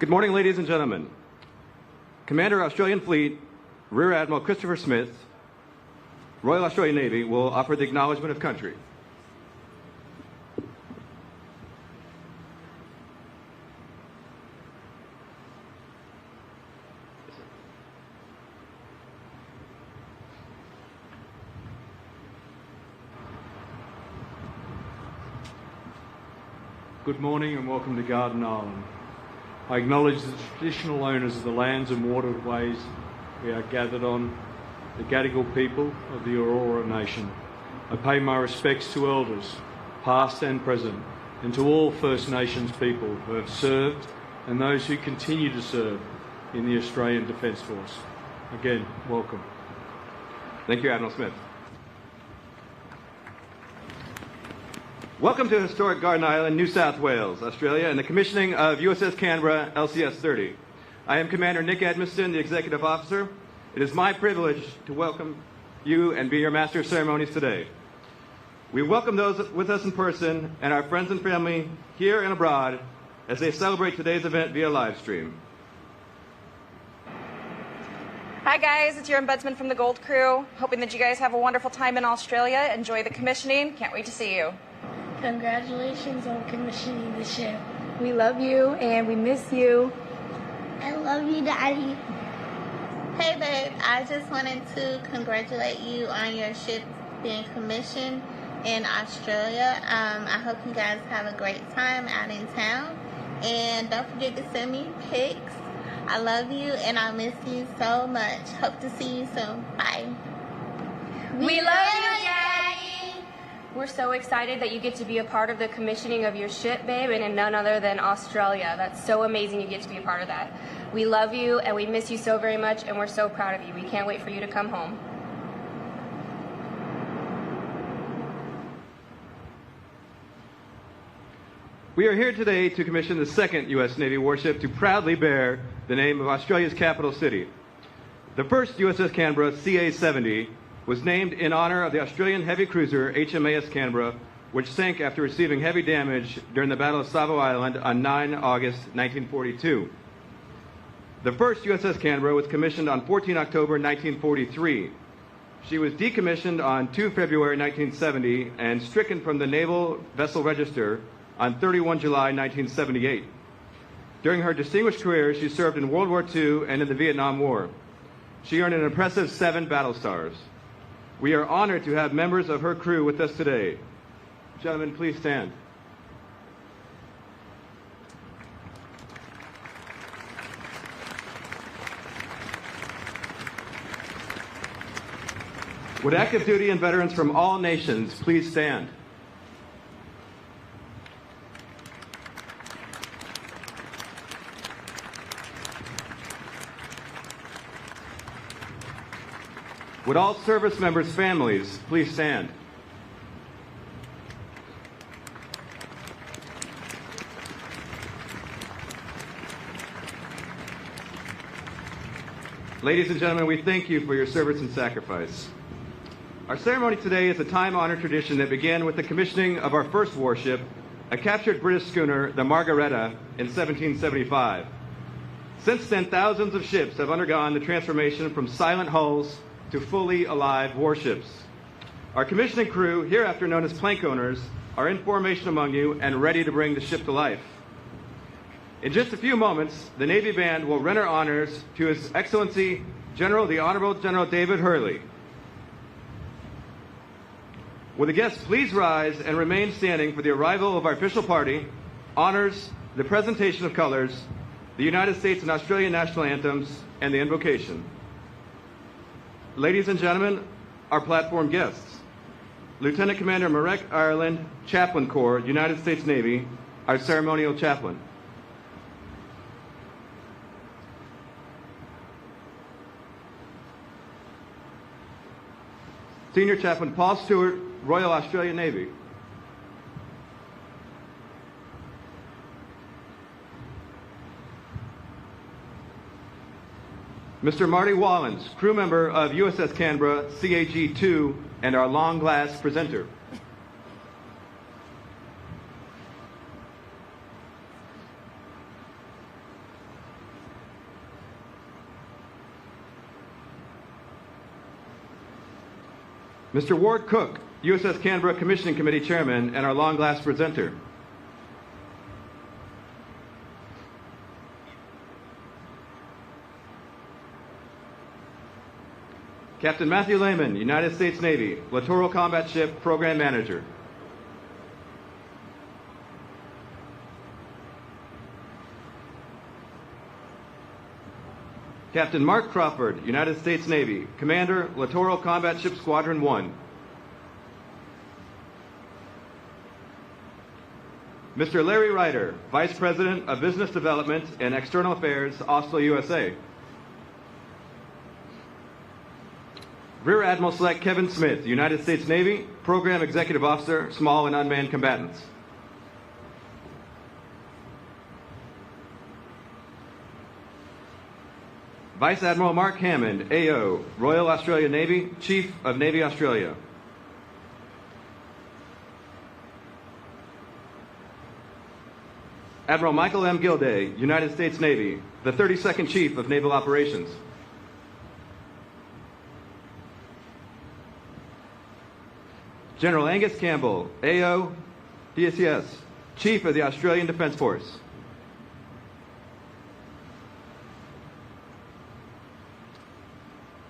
Good morning, ladies and gentlemen. Commander Australian Fleet, Rear Admiral Christopher Smith, Royal Australian Navy, will offer the acknowledgement of country. Good morning and welcome to Garden Island. I acknowledge the traditional owners of the lands and waterways we are gathered on, the Gadigal people of the Aurora Nation. I pay my respects to elders, past and present, and to all First Nations people who have served and those who continue to serve in the Australian Defence Force. Again, welcome. Thank you, Admiral Smith. Welcome to historic Garden Island, New South Wales, Australia, and the commissioning of USS Canberra, LCS 30. I am Commander Nick Edmiston, the Executive Officer. It is my privilege to welcome you and be your Master of Ceremonies today. We welcome those with us in person and our friends and family here and abroad as they celebrate today's event via live stream. Hi guys, it's your ombudsman from the Gold Crew. Hoping that you guys have a wonderful time in Australia. Enjoy the commissioning. Can't wait to see you. Congratulations on commissioning the ship. We love you and we miss you. I love you, Daddy. Hey babe, I just wanted to congratulate you on your ship being commissioned in Australia. I hope you guys have a great time out in town. And don't forget to send me pics. I love you and I miss you so much. Hope to see you soon. Bye. We love you, Daddy. We're so excited that you get to be a part of the commissioning of your ship, babe, and in none other than Australia. That's so amazing you get to be a part of that. We love you and we miss you so very much, and we're so proud of you. We can't wait for you to come home. We are here today to commission the second U.S. Navy warship to proudly bear the name of Australia's capital city. The first USS Canberra, CA-70, was named in honor of the Australian heavy cruiser HMAS Canberra, which sank after receiving heavy damage during the Battle of Savo Island on 9 August 1942. The first USS Canberra was commissioned on 14 October 1943. She was decommissioned on 2 February 1970 and stricken from the Naval Vessel Register on 31 July 1978. During her distinguished career, she served in World War II and in the Vietnam War. She earned an impressive 7 battle stars. We are honored to have members of her crew with us today. Gentlemen, please stand. Would active duty and veterans from all nations please stand? Would all service members' families please stand? Ladies and gentlemen, we thank you for your service and sacrifice. Our ceremony today is a time-honored tradition that began with the commissioning of our first warship, a captured British schooner, the Margaretta, in 1775. Since then, thousands of ships have undergone the transformation from silent hulls to fully alive warships. Our commissioning crew, hereafter known as plank owners, are in formation among you and ready to bring the ship to life. In just a few moments, the Navy Band will render honors to His Excellency General, the Honorable General David Hurley. Will the guests please rise and remain standing for the arrival of our official party, honors, the presentation of colors, the United States and Australian national anthems, and the invocation. Ladies and gentlemen, our platform guests, Lieutenant Commander Marek Ireland, Chaplain Corps, United States Navy, our ceremonial chaplain. Senior Chaplain Paul Stewart, Royal Australian Navy. Mr. Marty Wallens, crew member of USS Canberra, CAG-2, and our long glass presenter. Mr. Ward Cook, USS Canberra Commissioning Committee Chairman and our long-glass presenter. Captain Matthew Lehman, United States Navy, Littoral Combat Ship Program Manager. Captain Mark Crawford, United States Navy, Commander, Littoral Combat Ship Squadron 1. Mr. Larry Ryder, Vice President of Business Development and External Affairs, Oslo, USA. Rear Admiral Select Kevin Smith, United States Navy, Program Executive Officer, Small and Unmanned Combatants. Vice Admiral Mark Hammond, AO, Royal Australian Navy, Chief of Navy Australia. Admiral Michael M. Gilday, United States Navy, the 32nd Chief of Naval Operations. General Angus Campbell, AO, DCS, Chief of the Australian Defence Force.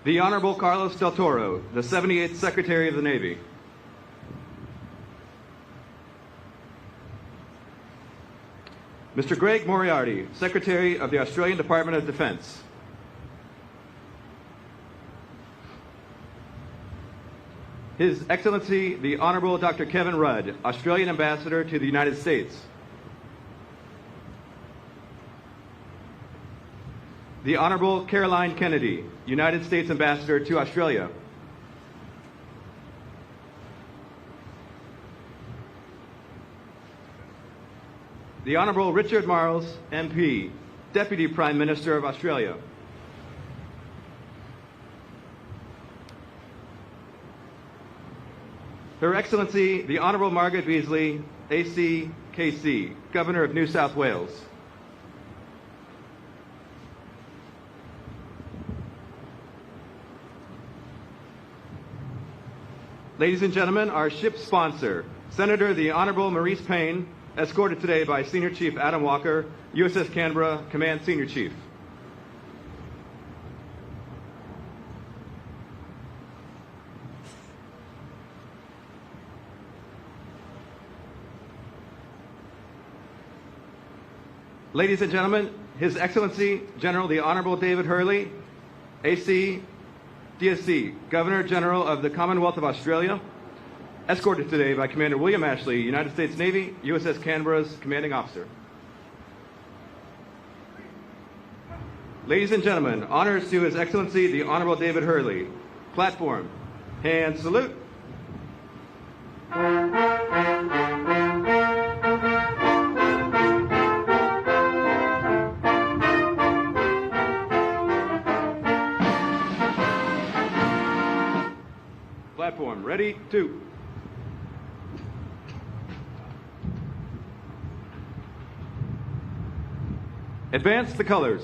The Honorable Carlos del Toro, the 78th Secretary of the Navy. Mr. Greg Moriarty, Secretary of the Australian Department of Defence. His Excellency, the Honorable Dr. Kevin Rudd, Australian Ambassador to the United States. The Honorable Caroline Kennedy, United States Ambassador to Australia. The Honorable Richard Marles, MP, Deputy Prime Minister of Australia. Her Excellency, the Honorable Margaret Beasley, AC, KC, Governor of New South Wales. Ladies and gentlemen, our ship sponsor, Senator the Honorable Maurice Payne, escorted today by Senior Chief Adam Walker, USS Canberra Command Senior Chief. Ladies and gentlemen, His Excellency General the Honorable David Hurley, AC, DSC, Governor General of the Commonwealth of Australia, escorted today by Commander William Ashley, United States Navy, USS Canberra's Commanding Officer. Ladies and gentlemen, honors to His Excellency the Honorable David Hurley. Platform, hand salute. Platform, ready, two. Advance the colors.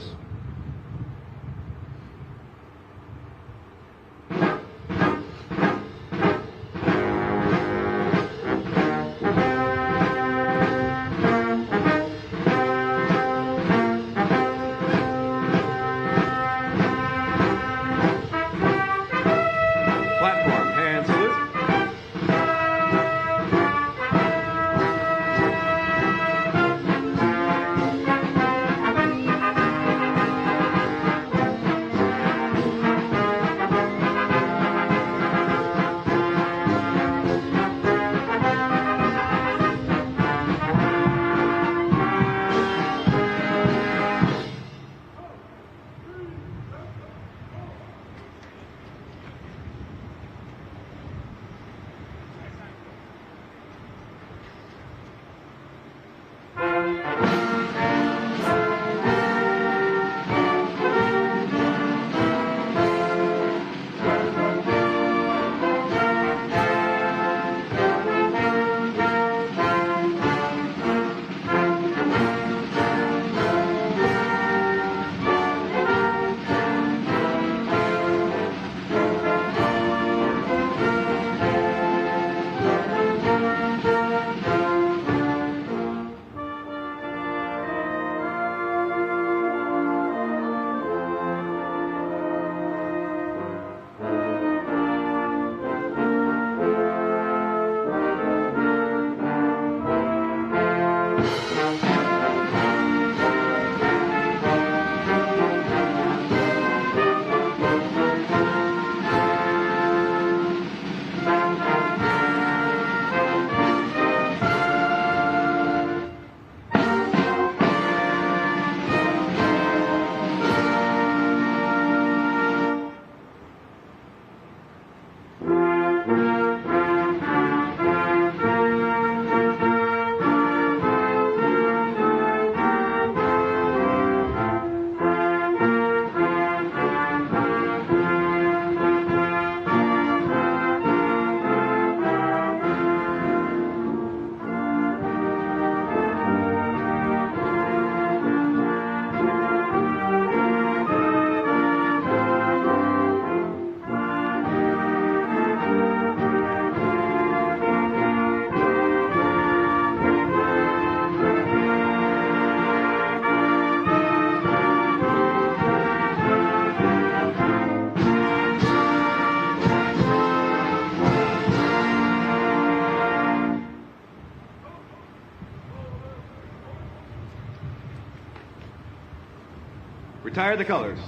Retire the colors.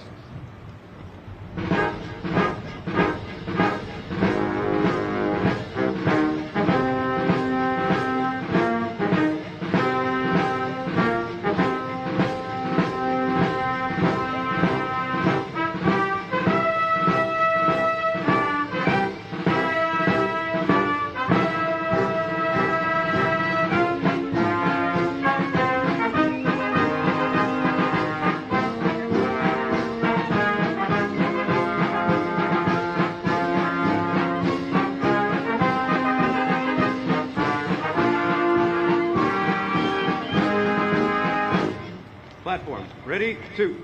Platform. Ready? 2.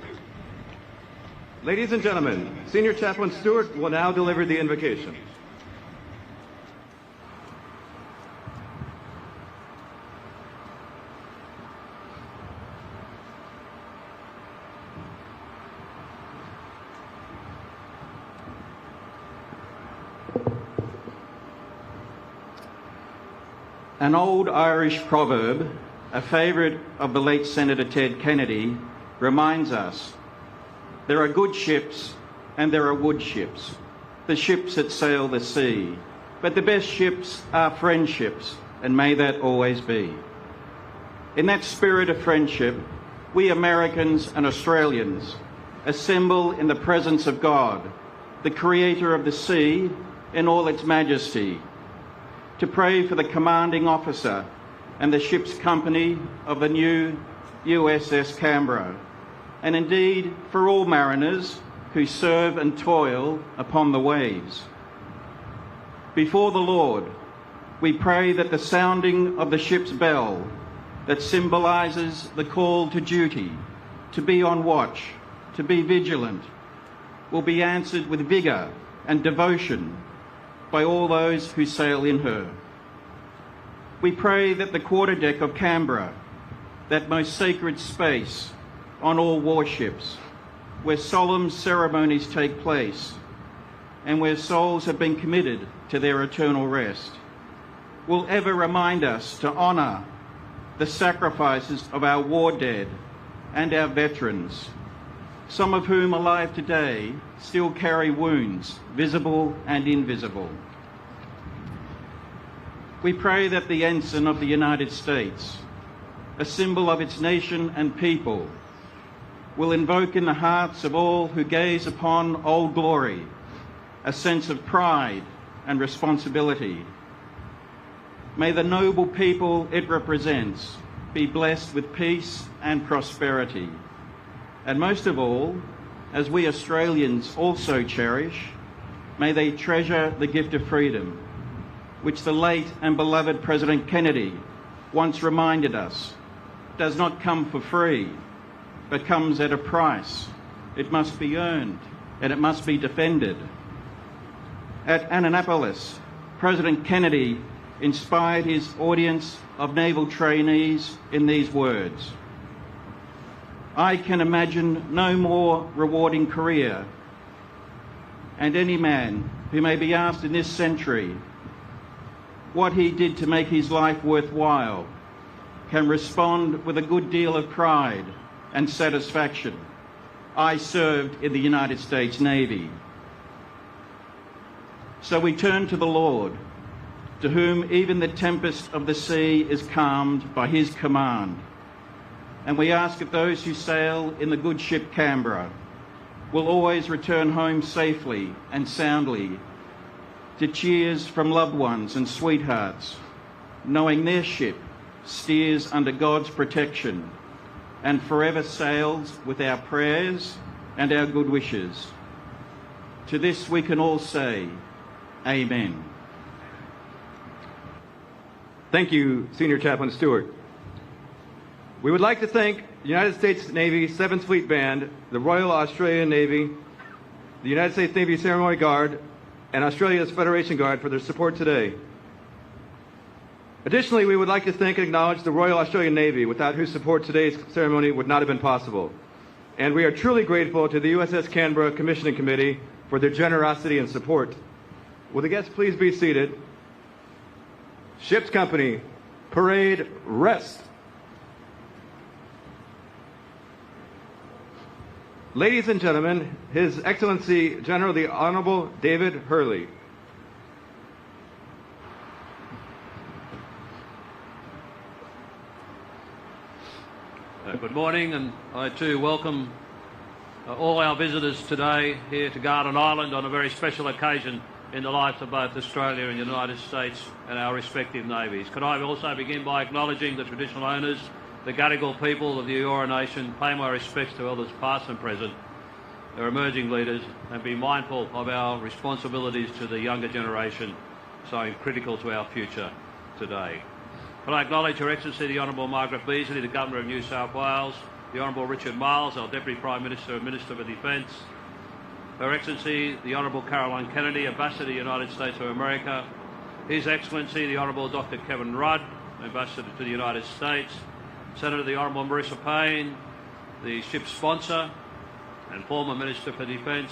Ladies and gentlemen, Senior Chaplain Stewart will now deliver the invocation. An old Irish proverb, a favourite of the late Senator Ted Kennedy, reminds us there are good ships and there are wood ships, the ships that sail the sea. But the best ships are friendships, and may that always be. In that spirit of friendship, we Americans and Australians assemble in the presence of God, the Creator of the sea in all its majesty, to pray for the commanding officer and the ship's company of the new USS Canberra, and indeed for all mariners who serve and toil upon the waves. Before the Lord, we pray that the sounding of the ship's bell that symbolises the call to duty, to be on watch, to be vigilant, will be answered with vigour and devotion by all those who sail in her. We pray that the quarterdeck of Canberra, that most sacred space on all warships, where solemn ceremonies take place and where souls have been committed to their eternal rest, will ever remind us to honour the sacrifices of our war dead and our veterans, some of whom alive today still carry wounds, visible and invisible. We pray that the ensign of the United States, a symbol of its nation and people, will invoke in the hearts of all who gaze upon Old Glory a sense of pride and responsibility. May the noble people it represents be blessed with peace and prosperity. And most of all, as we Australians also cherish, may they treasure the gift of freedom, which the late and beloved President Kennedy once reminded us does not come for free, but comes at a price. It must be earned and it must be defended. At Annapolis, President Kennedy inspired his audience of naval trainees in these words: "I can imagine no more rewarding career, and any man who may be asked in this century what he did to make his life worthwhile can respond with a good deal of pride and satisfaction: I served in the United States Navy." So we turn to the Lord, to whom even the tempest of the sea is calmed by his command. And we ask that those who sail in the good ship Canberra will always return home safely and soundly, to cheers from loved ones and sweethearts, knowing their ship steers under God's protection and forever sails with our prayers and our good wishes. To this we can all say, Amen. Thank you, Senior Chaplain Stewart. We would like to thank the United States Navy 7th Fleet Band, the Royal Australian Navy, the United States Navy Ceremony Guard, and Australia's Federation Guard for their support today. Additionally, we would like to thank and acknowledge the Royal Australian Navy, without whose support today's ceremony would not have been possible. And we are truly grateful to the USS Canberra Commissioning Committee for their generosity and support. Will the guests please be seated? Ship's Company, parade, rest. Ladies and gentlemen, His Excellency General the Honorable David Hurley. Good morning, and I too welcome all our visitors today here to Garden Island on a very special occasion in the lives of both Australia and the United States and our respective navies. Could I also begin by acknowledging the traditional owners, the Gadigal people of the Eora Nation, pay my respects to elders past and present, their emerging leaders, and be mindful of our responsibilities to the younger generation, so critical to our future today. Could I acknowledge Her Excellency the Honourable Margaret Beazley, the Governor of New South Wales, the Honourable Richard Marles, our Deputy Prime Minister and Minister for Defence, Her Excellency the Honourable Caroline Kennedy, Ambassador to the United States of America, His Excellency the Honourable Dr Kevin Rudd, Ambassador to the United States, Senator the Honourable Marissa Payne, the ship's sponsor and former Minister for Defence,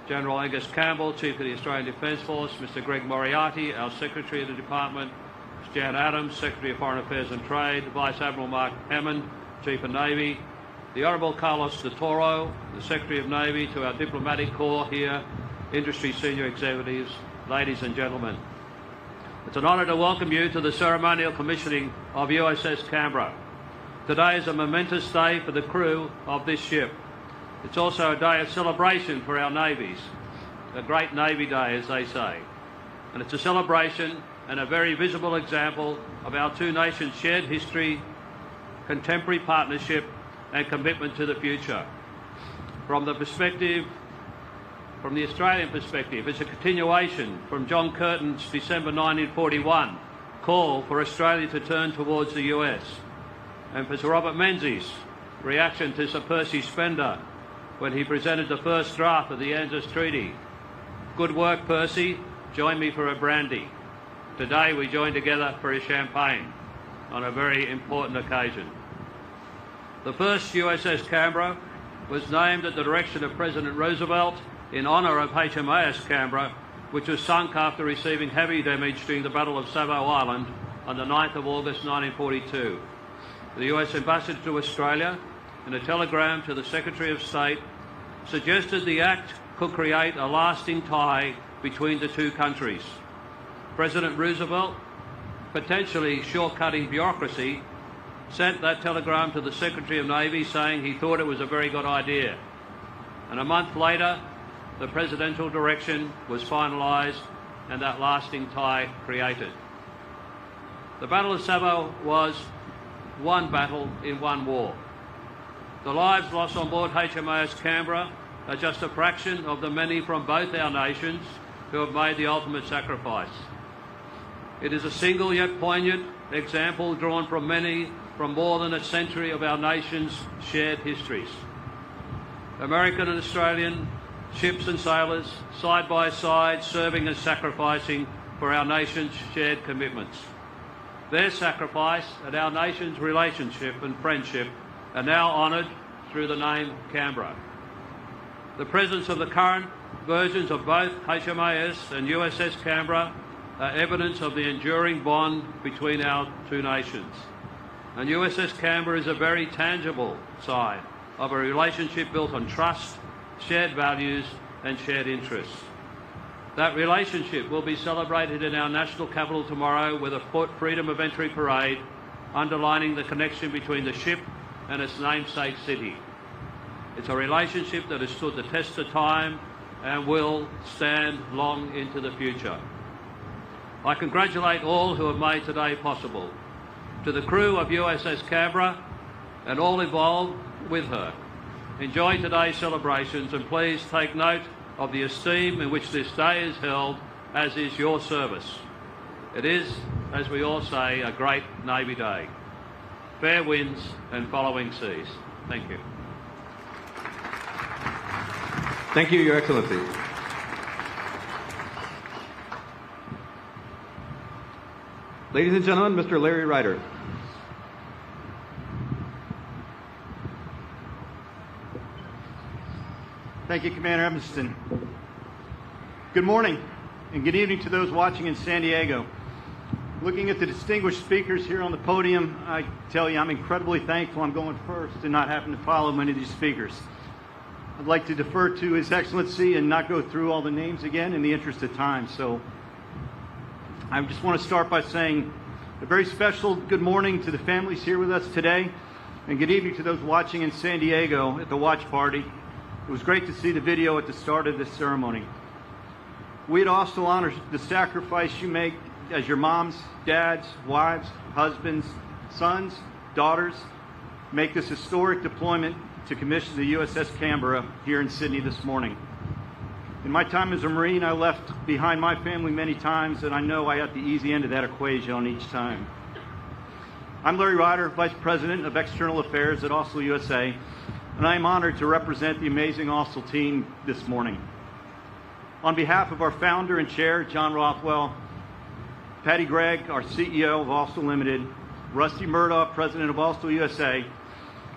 General Angus Campbell, Chief of the Australian Defence Force, Mr Greg Moriarty, our Secretary of the Department, Jan Adams, Secretary of Foreign Affairs and Trade, Vice Admiral Mark Hammond, Chief of Navy, the Honourable Carlos de Toro, the Secretary of Navy, to our diplomatic corps here, industry senior executives, ladies and gentlemen. It's an honour to welcome you to the ceremonial commissioning of USS Canberra. Today is a momentous day for the crew of this ship. It's also a day of celebration for our navies, a great Navy Day, as they say. And it's a celebration and a very visible example of our two nations' shared history, contemporary partnership and commitment to the future. From the Australian perspective, it's a continuation from John Curtin's December 1941 call for Australia to turn towards the US, and for Sir Robert Menzies' reaction to Sir Percy Spender when he presented the first draft of the ANZUS Treaty. Good work, Percy. Join me for a brandy. Today we join together for a champagne on a very important occasion. The first USS Canberra was named at the direction of President Roosevelt in honour of HMAS Canberra, which was sunk after receiving heavy damage during the Battle of Savo Island on the 9th of August 1942. The US Ambassador to Australia, in a telegram to the Secretary of State, suggested the act could create a lasting tie between the two countries. President Roosevelt, potentially shortcutting bureaucracy, sent that telegram to the Secretary of Navy saying he thought it was a very good idea. And a month later, the presidential direction was finalised and that lasting tie created. The Battle of Savo was one battle in one war. The lives lost on board HMAS Canberra are just a fraction of the many from both our nations who have made the ultimate sacrifice. It is a single yet poignant example drawn from more than a century of our nation's shared histories. American and Australian ships and sailors, side by side, serving and sacrificing for our nation's shared commitments. Their sacrifice and our nation's relationship and friendship are now honoured through the name Canberra. The presence of the current versions of both HMAS and USS Canberra are evidence of the enduring bond between our two nations. And USS Canberra is a very tangible sign of a relationship built on trust, shared values and shared interests. That relationship will be celebrated in our national capital tomorrow with a Freedom of Entry parade underlining the connection between the ship and its namesake city. It's a relationship that has stood the test of time and will stand long into the future. I congratulate all who have made today possible. To the crew of USS Canberra and all involved with her, enjoy today's celebrations and please take note of the esteem in which this day is held, as is your service. It is, as we all say, a great Navy Day. Fair winds and following seas. Thank you. Thank you, Your Excellency. Ladies and gentlemen, Mr. Larry Ryder. Thank you, Commander Evanston. Good morning and good evening to those watching in San Diego. Looking at the distinguished speakers here on the podium, I tell you I'm incredibly thankful I'm going first and not having to follow many of these speakers. I'd like to defer to His Excellency and not go through all the names again in the interest of time. So I just want to start by saying a very special good morning to the families here with us today, and good evening to those watching in San Diego at the watch party. It was great to see the video at the start of this ceremony. We at Austell honor the sacrifice you make as your moms, dads, wives, husbands, sons, daughters make this historic deployment to commission the USS Canberra here in Sydney this morning. In my time as a Marine, I left behind my family many times, and I know I got the easy end of that equation on each time. I'm Larry Ryder, Vice President of External Affairs at Austell USA, and I am honored to represent the amazing Austell team this morning. On behalf of our founder and chair, John Rothwell, Patty Gregg, our CEO of Austell Limited, Rusty Murdoch, President of Austell USA,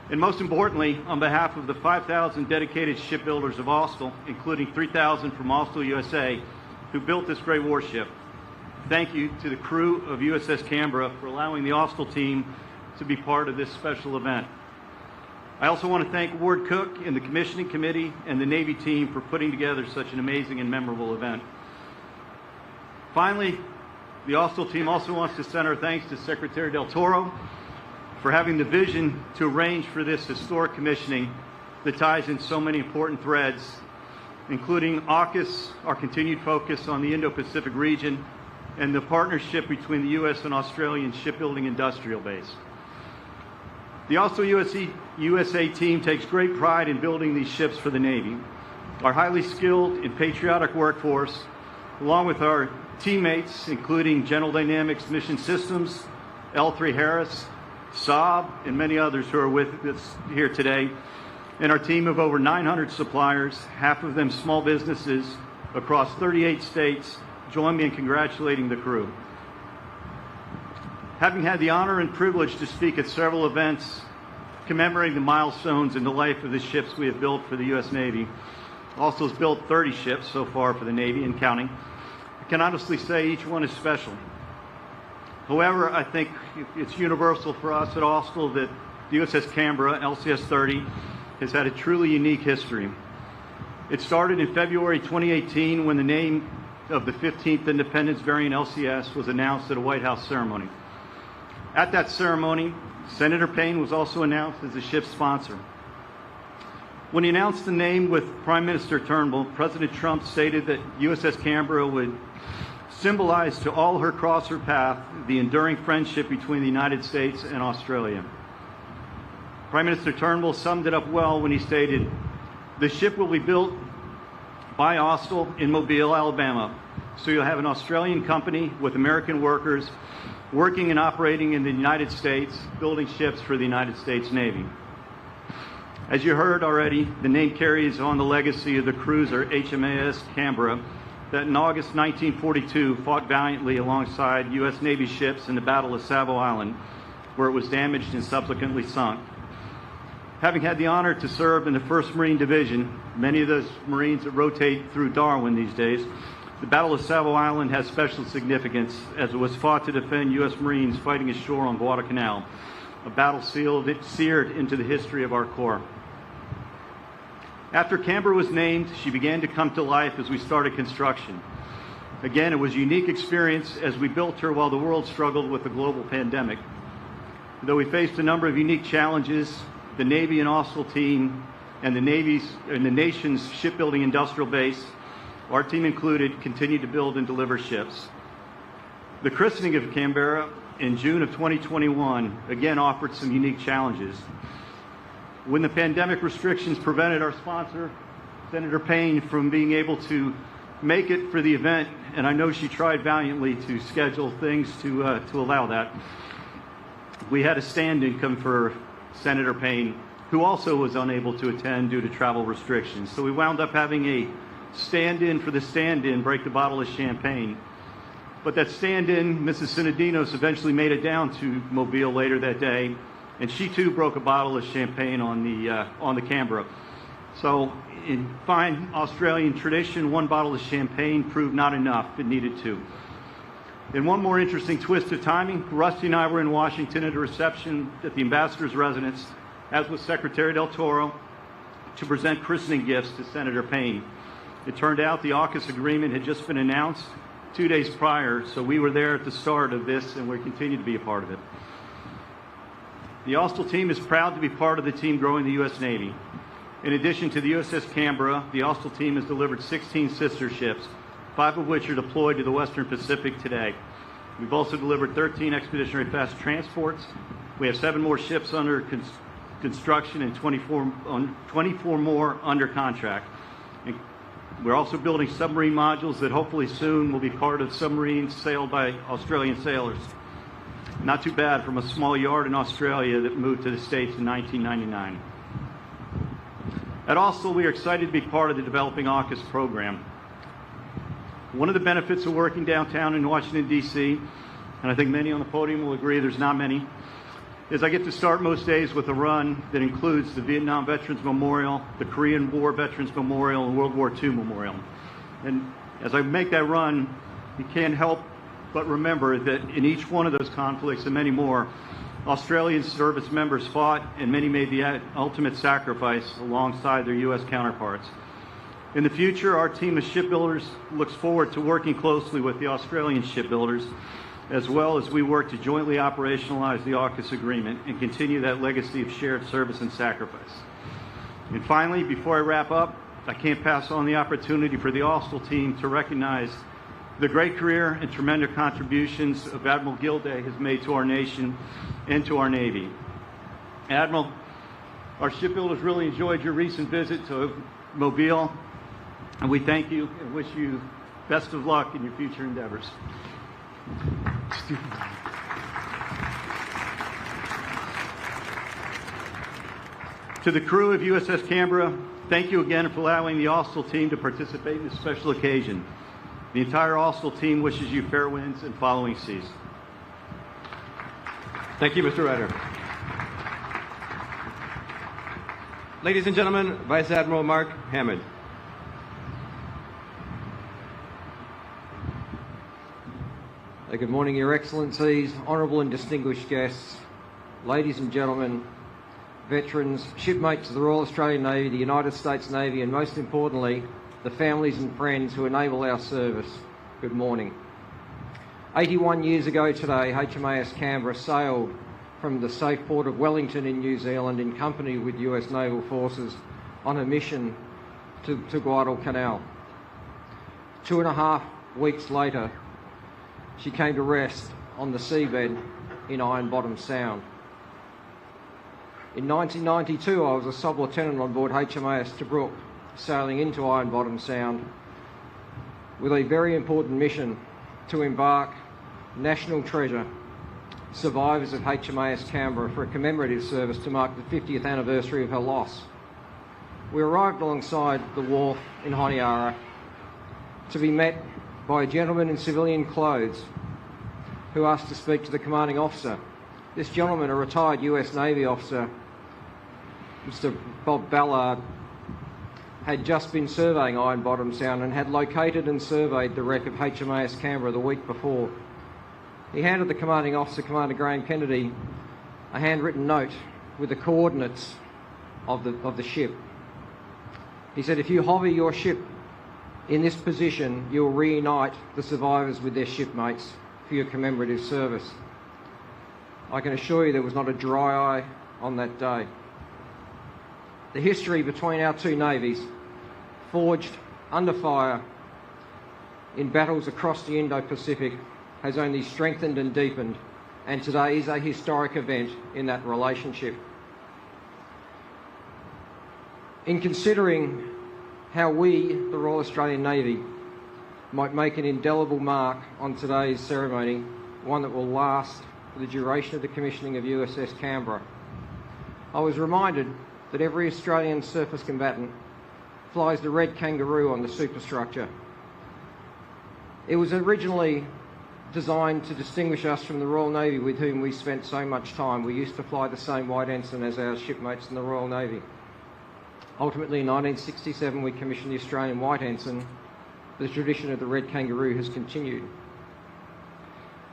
and most importantly, on behalf of the 5,000 dedicated shipbuilders of Austell, including 3,000 from Austell USA, who built this great warship, thank you to the crew of USS Canberra for allowing the Austell team to be part of this special event. I also want to thank Ward Cook and the commissioning committee and the Navy team for putting together such an amazing and memorable event. Finally, the Austell team also wants to send our thanks to Secretary Del Toro for having the vision to arrange for this historic commissioning that ties in so many important threads, including AUKUS, our continued focus on the Indo-Pacific region, and the partnership between the U.S. and Australian shipbuilding industrial base. The Austell USA team takes great pride in building these ships for the Navy. Our highly skilled and patriotic workforce, along with our teammates, including General Dynamics Mission Systems, L3 Harris, Saab, and many others who are with us here today, and our team of over 900 suppliers, half of them small businesses across 38 states, join me in congratulating the crew. Having had the honor and privilege to speak at several events commemorating the milestones in the life of the ships we have built for the U.S. Navy, Austell has built 30 ships so far for the Navy and counting. I can honestly say each one is special. However, I think it's universal for us at Austell that the USS Canberra, LCS 30, has had a truly unique history. It started in February 2018 when the name of the 15th Independence variant LCS was announced at a White House ceremony. At that ceremony, Senator Payne was also announced as the ship's sponsor. When he announced the name with Prime Minister Turnbull, President Trump stated that USS Canberra would symbolize to all who cross her path the enduring friendship between the United States and Australia. Prime Minister Turnbull summed it up well when he stated, "The ship will be built by Austell in Mobile, Alabama, so you'll have an Australian company with American workers working and operating in the United States, building ships for the United States Navy." As you heard already, the name carries on the legacy of the cruiser HMAS Canberra that in August 1942 fought valiantly alongside U.S. Navy ships in the Battle of Savo Island, where it was damaged and subsequently sunk. Having had the honor to serve in the 1st Marine Division, many of those Marines that rotate through Darwin these days, the Battle of Savo Island has special significance as it was fought to defend U.S. Marines fighting ashore on Guadalcanal, a battle seared into the history of our Corps. After Canberra was named, she began to come to life as we started construction. Again, it was a unique experience as we built her while the world struggled with the global pandemic. Though we faced a number of unique challenges, the Navy and Austell team and the nation's shipbuilding industrial base, our team included, continued to build and deliver ships. The christening of Canberra in June of 2021 again offered some unique challenges. When the pandemic restrictions prevented our sponsor, Senator Payne, from being able to make it for the event, and I know she tried valiantly to schedule things to allow that, we had a stand-in come for Senator Payne, who also was unable to attend due to travel restrictions. So we wound up having a stand-in for the stand-in break the bottle of champagne. But that stand-in, Mrs. Sinadinos, eventually made it down to Mobile later that day, and she too broke a bottle of champagne on the Canberra. So in fine Australian tradition, one bottle of champagne proved not enough. It needed two. In one more interesting twist of timing, Rusty and I were in Washington at a reception at the ambassador's residence, as was Secretary Del Toro, to present christening gifts to Senator Payne. It turned out the AUKUS agreement had just been announced 2 days prior, so we were there at the start of this, and we continue to be a part of it. The Austell team is proud to be part of the team growing the U.S. Navy. In addition to the USS Canberra, the Austell team has delivered 16 sister ships, 5 of which are deployed to the Western Pacific today. We've also delivered 13 expeditionary fast transports. We have 7 more ships under construction and 24 more under contract. And we're also building submarine modules that hopefully soon will be part of submarines sailed by Australian sailors. Not too bad from a small yard in Australia that moved to the States in 1999. At Austell, we are excited to be part of the developing AUKUS program. One of the benefits of working downtown in Washington, D.C., and I think many on the podium will agree there's not many, is I get to start most days with a run that includes the Vietnam Veterans Memorial, the Korean War Veterans Memorial, and World War II Memorial. And as I make that run, you can't help but remember that in each one of those conflicts and many more, Australian service members fought and many made the ultimate sacrifice alongside their U.S. counterparts. In the future, our team of shipbuilders looks forward to working closely with the Australian shipbuilders, as well as we work to jointly operationalize the AUKUS agreement and continue that legacy of shared service and sacrifice. And finally, before I wrap up, I can't pass on the opportunity for the Austell team to recognize the great career and tremendous contributions of Admiral Gilday has made to our nation and to our Navy. Admiral, our shipbuilders really enjoyed your recent visit to Mobile, and we thank you and wish you best of luck in your future endeavors. To the crew of USS Canberra, thank you again for allowing the Austell team to participate in this special occasion. The entire Austell team wishes you fair winds and following seas. Thank you, Mr. Ryder. Ladies and gentlemen, Vice Admiral Mark Hammond. Good morning, Your Excellencies, honourable and distinguished guests, ladies and gentlemen, veterans, shipmates of the Royal Australian Navy, the United States Navy, and most importantly, the families and friends who enable our service. Good morning. 81 years ago today, HMAS Canberra sailed from the safe port of Wellington in New Zealand in company with US Naval Forces on a mission to Guadalcanal. 2.5 weeks later, she came to rest on the seabed in Iron Bottom Sound. In 1992, I was a sub-lieutenant on board HMAS Tobruk, sailing into Iron Bottom Sound with a very important mission to embark national treasure survivors of HMAS Canberra for a commemorative service to mark the 50th anniversary of her loss. We arrived alongside the wharf in Honiara to be met by a gentleman in civilian clothes who asked to speak to the commanding officer. This gentleman, a retired US Navy officer, Mr. Bob Ballard, had just been surveying Iron Bottom Sound and had located and surveyed the wreck of HMAS Canberra the week before. He handed the commanding officer, Commander Graham Kennedy, a handwritten note with the coordinates of the ship. He said, if you hover your ship in this position, you'll reunite the survivors with their shipmates for your commemorative service. I can assure you there was not a dry eye on that day. The history between our two navies, forged under fire in battles across the Indo-Pacific, has only strengthened and deepened, and today is a historic event in that relationship. In considering how we, the Royal Australian Navy, might make an indelible mark on today's ceremony, one that will last for the duration of the commissioning of USS Canberra, I was reminded that every Australian surface combatant flies the red kangaroo on the superstructure. It was originally designed to distinguish us from the Royal Navy with whom we spent so much time. We used to fly the same white ensign as our shipmates in the Royal Navy. Ultimately, in 1967, we commissioned the Australian white ensign. The tradition of the red kangaroo has continued.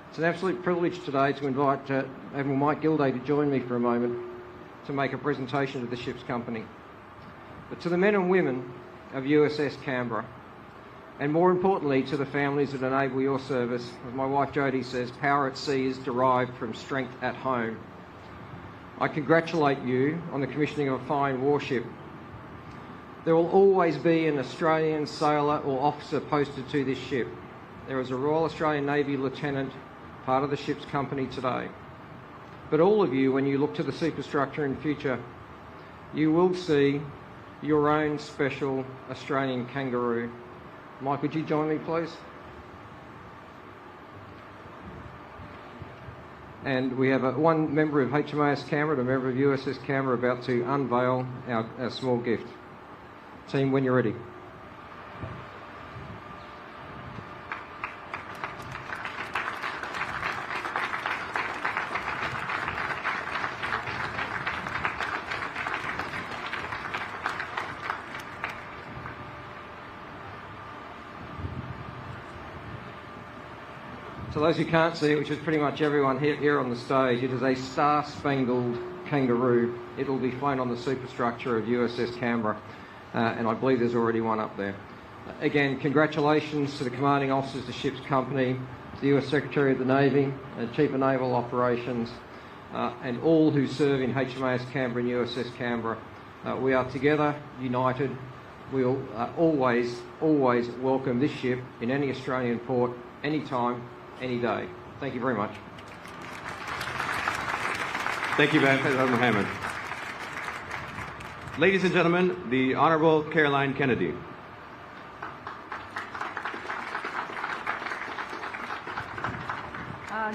It's an absolute privilege today to invite Admiral Mike Gilday to join me for a moment to make a presentation to the ship's company. but to the men and women of USS Canberra, and more importantly to the families that enable your service. As my wife Jodie says, power at sea is derived from strength at home. I congratulate you on the commissioning of a fine warship. There will always be an Australian sailor or officer posted to this ship. There is a Royal Australian Navy lieutenant, part of the ship's company today. But all of you, when you look to the superstructure in future, you will see your own special Australian kangaroo. Mike, would you join me, please? And we have one member of HMAS Canberra and a member of USS Canberra about to unveil our small gift. Team, when you're ready. For those who can't see it, which is pretty much everyone here on the stage, it is a star-spangled kangaroo. It will be flown on the superstructure of USS Canberra, and I believe there's already one up there. Again, congratulations to the commanding officers of the ship's company, to the US Secretary of the Navy, Chief of Naval Operations, and all who serve in HMAS Canberra and USS Canberra. We are together, united. We'll always welcome this ship in any Australian port, anytime, any day. Thank you very much. Thank you, Admiral Hammond. Ladies and gentlemen, the Honourable Caroline Kennedy.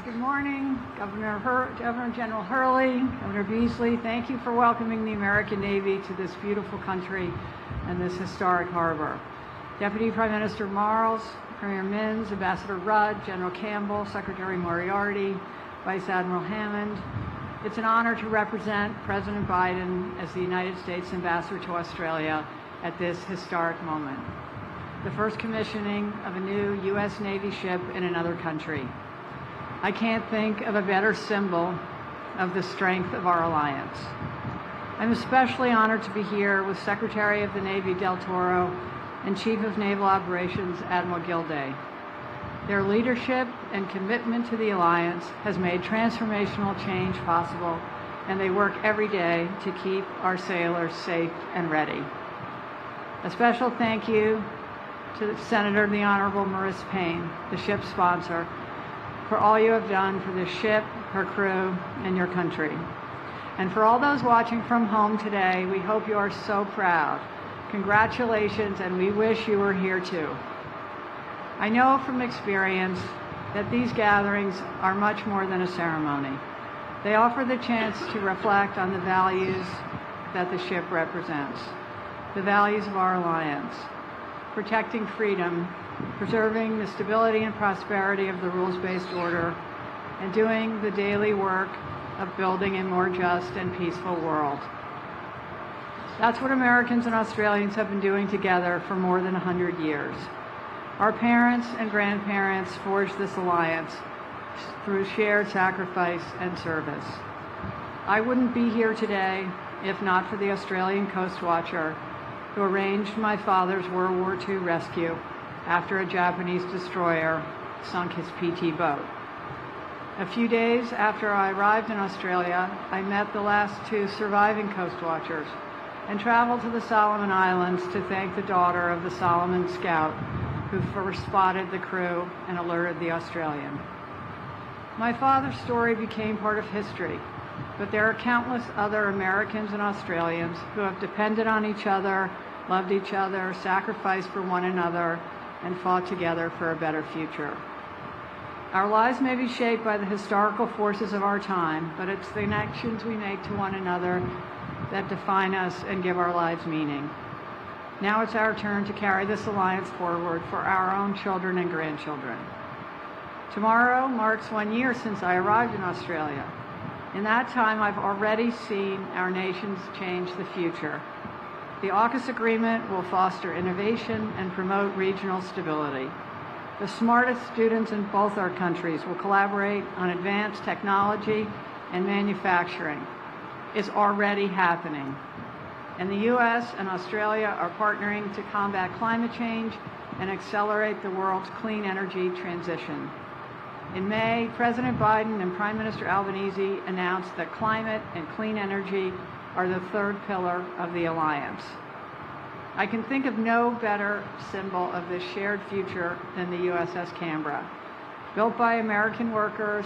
Good morning, Governor General Hurley, Governor Beasley. Thank you for welcoming the American Navy to this beautiful country and this historic harbor. Deputy Prime Minister Marles, Premier Minns, Ambassador Rudd, General Campbell, Secretary Moriarty, Vice Admiral Hammond. It's an honor to represent President Biden as the United States Ambassador to Australia at this historic moment. The first commissioning of a new U.S. Navy ship in another country. I can't think of a better symbol of the strength of our alliance. I'm especially honored to be here with Secretary of the Navy Del Toro and Chief of Naval Operations Admiral Gilday. Their leadership and commitment to the alliance has made transformational change possible, and they work every day to keep our sailors safe and ready. A special thank you to Senator the Honorable Maurice Payne, the ship's sponsor, for all you have done for this ship, her crew, and your country. And for all those watching from home today, we hope you are so proud. Congratulations, and we wish you were here too. I know from experience that these gatherings are much more than a ceremony. They offer the chance to reflect on the values that the ship represents, the values of our alliance, protecting freedom, preserving the stability and prosperity of the rules-based order, and doing the daily work of building a more just and peaceful world. That's what Americans and Australians have been doing together for more than 100 years. Our parents and grandparents forged this alliance through shared sacrifice and service. I wouldn't be here today if not for the Australian Coast Watcher who arranged my father's World War II rescue after a Japanese destroyer sunk his PT boat. A few days after I arrived in Australia, I met the last two surviving Coast Watchers and traveled to the Solomon Islands to thank the daughter of the Solomon Scout who first spotted the crew and alerted the Australian. My father's story became part of history, but there are countless other Americans and Australians who have depended on each other, loved each other, sacrificed for one another, and fought together for a better future. Our lives may be shaped by the historical forces of our time, but it's the connections we make to one another that define us and give our lives meaning. Now it's our turn to carry this alliance forward for our own children and grandchildren. Tomorrow marks 1 year since I arrived in Australia. In that time, I've already seen our nations change the future. The AUKUS agreement will foster innovation and promote regional stability. The smartest students in both our countries will collaborate on advanced technology and manufacturing. It's already happening. and the U.S. and Australia are partnering to combat climate change and accelerate the world's clean energy transition. In May, President Biden and Prime Minister Albanese announced that climate and clean energy are the third pillar of the alliance. I can think of no better symbol of this shared future than the USS Canberra. Built by American workers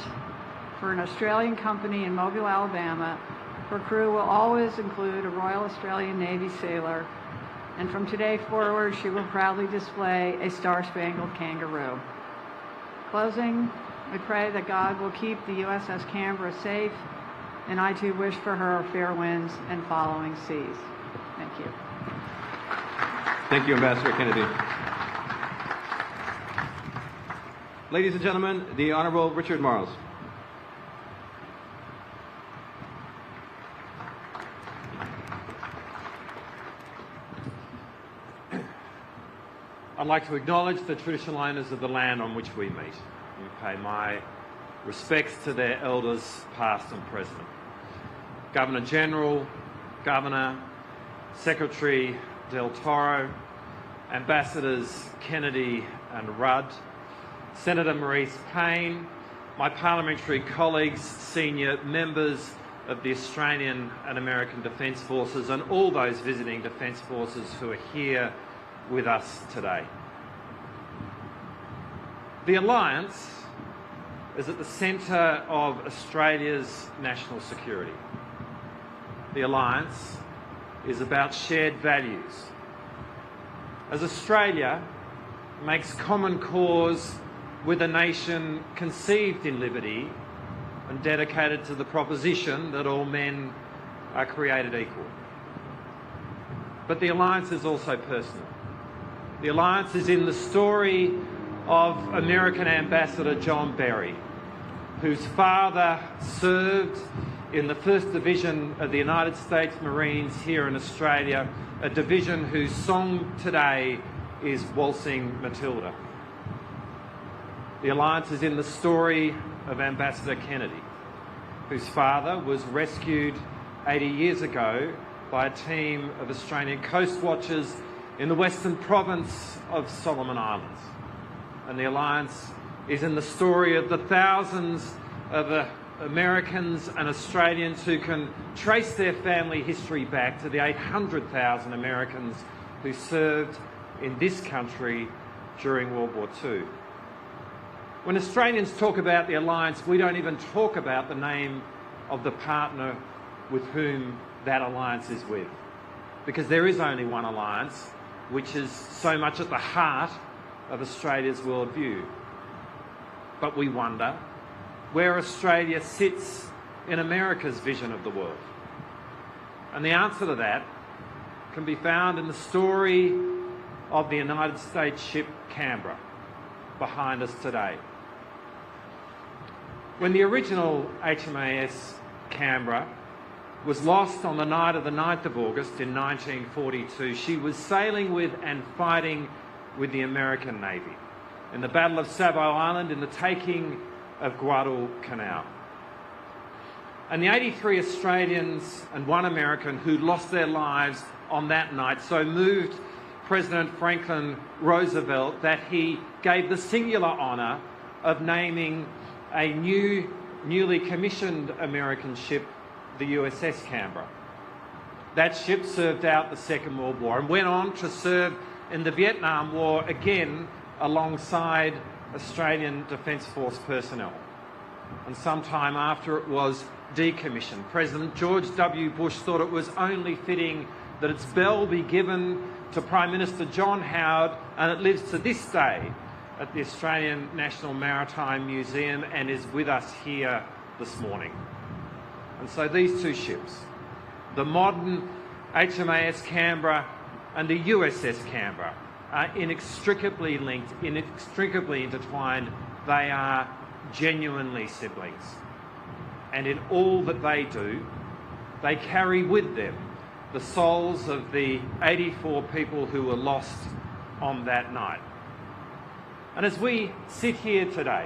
for an Australian company in Mobile, Alabama, her crew will always include a Royal Australian Navy sailor, and from today forward, she will proudly display a star-spangled kangaroo. Closing, we pray that God will keep the USS Canberra safe, and I too wish for her fair winds and following seas. Thank you. Thank you, Ambassador Kennedy. Ladies and gentlemen, the Honorable Richard Marles. I'd like to acknowledge the traditional owners of the land on which we meet. We pay my respects to their elders, past and present. Governor General, Governor, Secretary Del Toro, Ambassadors Kennedy and Rudd, Senator Maurice Payne, my parliamentary colleagues, senior members of the Australian and American Defence Forces, and all those visiting Defence Forces who are here with us today. The Alliance is at the centre of Australia's national security. The Alliance is about shared values. As Australia makes common cause with a nation conceived in liberty and dedicated to the proposition that all men are created equal. But the Alliance is also personal. The Alliance is in the story of American Ambassador John Berry, whose father served in the 1st Division of the United States Marines here in Australia, a division whose song today is Waltzing Matilda. The Alliance is in the story of Ambassador Kennedy, whose father was rescued 80 years ago by a team of Australian coast watchers in the western province of Solomon Islands. And the Alliance is in the story of the thousands of Americans and Australians who can trace their family history back to the 800,000 Americans who served in this country during World War II. When Australians talk about the Alliance, we don't even talk about the name of the partner with whom that alliance is with, because there is only one alliance, which is so much at the heart of Australia's worldview. But we wonder where Australia sits in America's vision of the world. And the answer to that can be found in the story of the United States ship Canberra, behind us today. When the original HMAS Canberra was lost on the night of the 9th of August in 1942, she was sailing with and fighting with the American Navy in the Battle of Savo Island, in the taking of Guadalcanal. And the 83 Australians and 1 American who lost their lives on that night so moved President Franklin Roosevelt that he gave the singular honour of naming a newly commissioned American ship the USS Canberra. That ship served out the Second World War and went on to serve in the Vietnam War again alongside Australian Defence Force personnel. And sometime after it was decommissioned, President George W. Bush thought it was only fitting that its bell be given to Prime Minister John Howard, and it lives to this day at the Australian National Maritime Museum and is with us here this morning. And so these two ships, the modern HMAS Canberra and the USS Canberra, are inextricably linked, inextricably intertwined. They are genuinely siblings. And in all that they do, they carry with them the souls of the 84 people who were lost on that night. And as we sit here today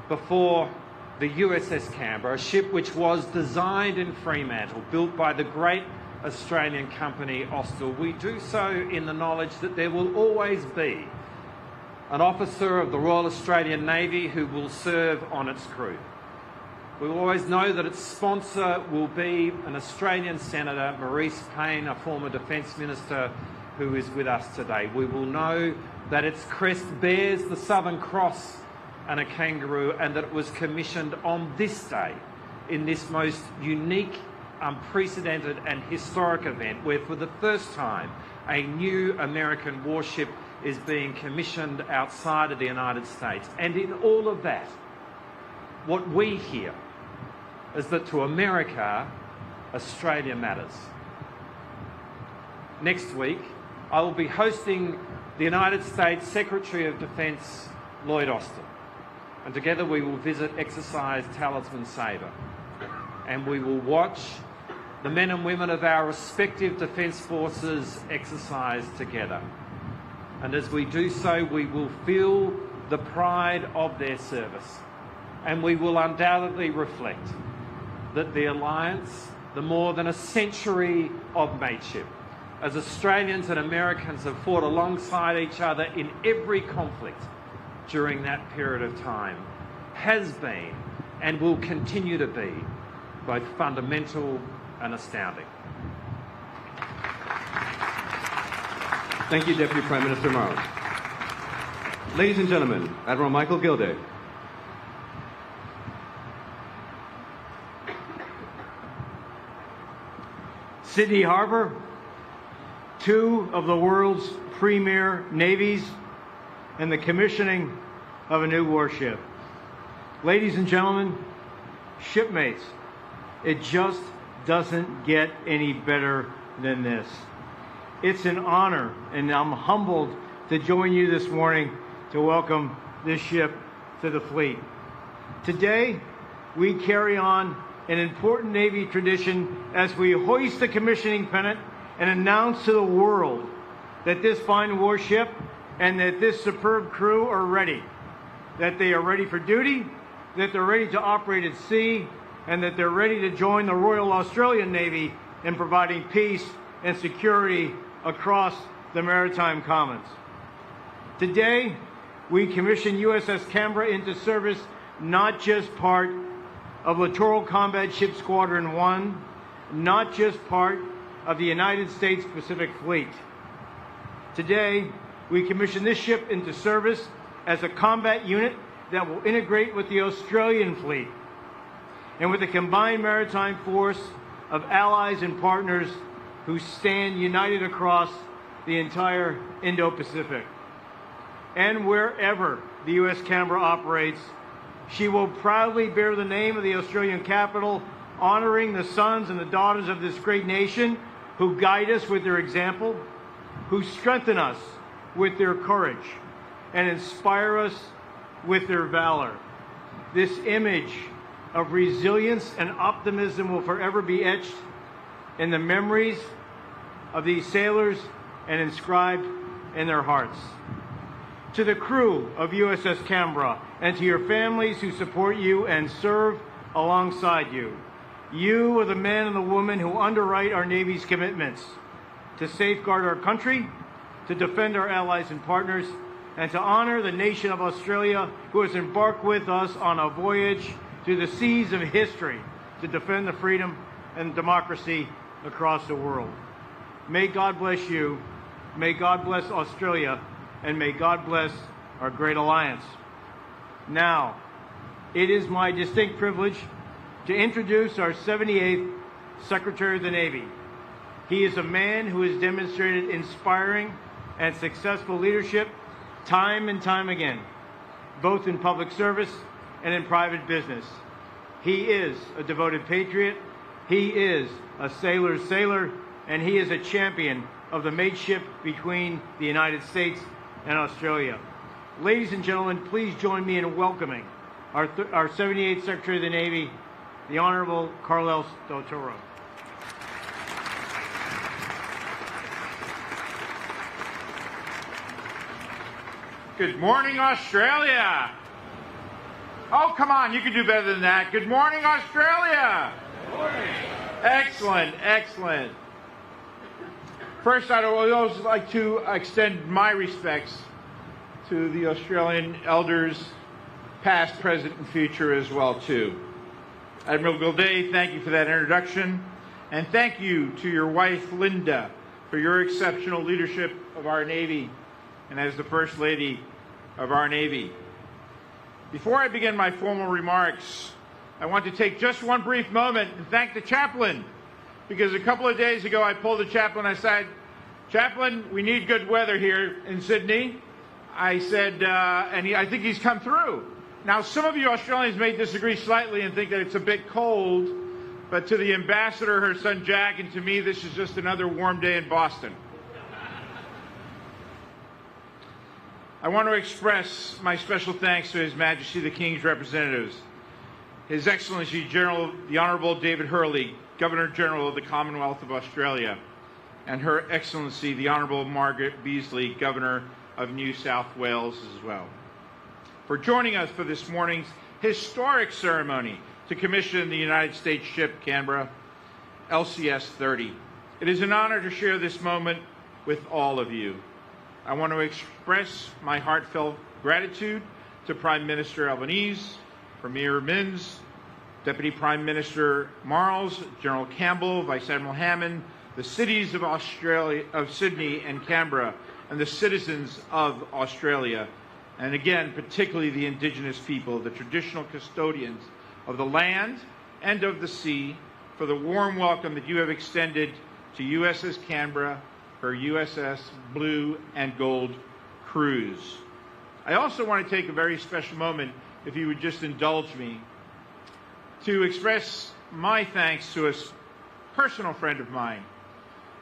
before the USS Canberra, a ship which was designed in Fremantle, built by the great Australian company Austal, we do so in the knowledge that there will always be an officer of the Royal Australian Navy who will serve on its crew. We will always know that its sponsor will be an Australian Senator, Maurice Payne, a former Defence Minister who is with us today. We will know that its crest bears the Southern Cross and a kangaroo, and that it was commissioned on this day in this most unique, unprecedented and historic event where for the first time a new American warship is being commissioned outside of the United States. And in all of that, what we hear is that to America, Australia matters. Next week, I will be hosting the United States Secretary of Defence, Lloyd Austin, and together we will visit Exercise Talisman Sabre, and we will watch the men and women of our respective defence forces exercise together. And as we do so, we will feel the pride of their service, and we will undoubtedly reflect that the alliance, the more than a century of mateship, as Australians and Americans have fought alongside each other in every conflict during that period of time, has been and will continue to be both fundamental and astounding. Thank you, Deputy Prime Minister Marles. Ladies and gentlemen, Admiral Michael Gilday. Sydney Harbour, two of the world's premier navies, and the commissioning of a new warship. Ladies and gentlemen, shipmates, it just doesn't get any better than this. It's an honor, and I'm humbled to join you this morning to welcome this ship to the fleet. Today, we carry on an important Navy tradition as we hoist the commissioning pennant and announce to the world that this fine warship and that this superb crew are ready, that they are ready for duty, that they're ready to operate at sea, and that they're ready to join the Royal Australian Navy in providing peace and security across the maritime commons. Today, we commission USS Canberra into service, not just part of Littoral Combat Ship Squadron 1, not just part of the United States Pacific Fleet. Today, we commission this ship into service as a combat unit that will integrate with the Australian fleet and with a combined maritime force of allies and partners who stand united across the entire Indo-Pacific. And wherever the U.S. Canberra operates, she will proudly bear the name of the Australian capital, honoring the sons and the daughters of this great nation who guide us with their example, who strengthen us with their courage, and inspire us with their valor. This image of resilience and optimism will forever be etched in the memories of these sailors and inscribed in their hearts. To the crew of USS Canberra and to your families who support you and serve alongside you, you are the men and the women who underwrite our Navy's commitments to safeguard our country, to defend our allies and partners, and to honor the nation of Australia who has embarked with us on a voyage through the seas of history to defend the freedom and democracy across the world. May God bless you, may God bless Australia, and may God bless our great alliance. Now, it is my distinct privilege to introduce our 78th Secretary of the Navy. He is a man who has demonstrated inspiring and successful leadership time and time again, both in public service and in private business. He is a devoted patriot, he is a sailor's sailor, and he is a champion of the mateship between the United States and Australia. Ladies and gentlemen, please join me in welcoming our 78th Secretary of the Navy, the Honorable Carlos del Toro. Good morning, Australia. Oh, come on, you can do better than that. Good morning, Australia. Good morning. Excellent, excellent. First, I'd also like to extend my respects to the Australian elders, past, present, and future as well, too. Admiral Gilday, thank you for that introduction. And thank you to your wife, Linda, for your exceptional leadership of our Navy and as the First Lady of our Navy. Before I begin my formal remarks, I want to take just one brief moment and thank the chaplain, because a couple of days ago I pulled the chaplain. I said, "Chaplain, we need good weather here in Sydney." I said, I think he's come through. Now, some of you Australians may disagree slightly and think that it's a bit cold, but to the ambassador, her son Jack, and to me, this is just another warm day in Boston. I want to express my special thanks to His Majesty the King's representatives, His Excellency General, the Honourable David Hurley, Governor-General of the Commonwealth of Australia, and Her Excellency the Honourable Margaret Beazley, Governor of New South Wales as well, for joining us for this morning's historic ceremony to commission the United States ship Canberra, LCS 30. It is an honor to share this moment with all of you. I want to express my heartfelt gratitude to Prime Minister Albanese, Premier Minns, Deputy Prime Minister Marles, General Campbell, Vice Admiral Hammond, the cities of Australia, of Sydney and Canberra, and the citizens of Australia, and again, particularly the Indigenous people, the traditional custodians of the land and of the sea, for the warm welcome that you have extended to USS Canberra, her USS Blue and Gold cruise. I also want to take a very special moment, if you would just indulge me, to express my thanks to a personal friend of mine.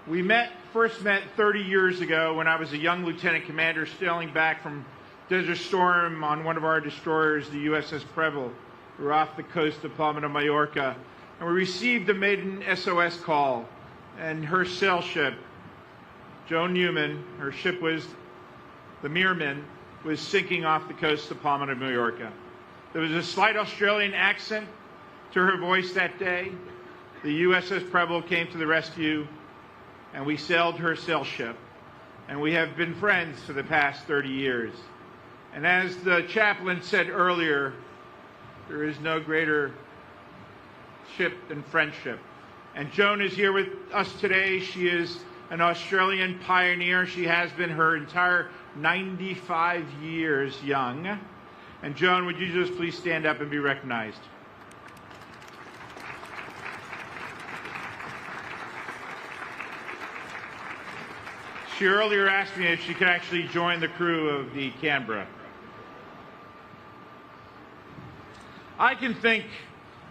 We first met 30 years ago when I was a young lieutenant commander sailing back from Desert Storm on one of our destroyers, the USS Preble. We were off the coast of Palma de Mallorca, and we received a maiden SOS call, and her sail ship, Joan Newman, her ship was the Meerman, was sinking off the coast of Palma de Mallorca. There was a slight Australian accent to her voice that day. The USS Preble came to the rescue, and we sailed her sail ship, and we have been friends for the past 30 years. And as the chaplain said earlier, there is no greater ship than friendship. And Joan is here with us today. She is an Australian pioneer. She has been her entire 95 years young. And Joan, would you just please stand up and be recognized? She earlier asked me if she could actually join the crew of the Canberra. I can think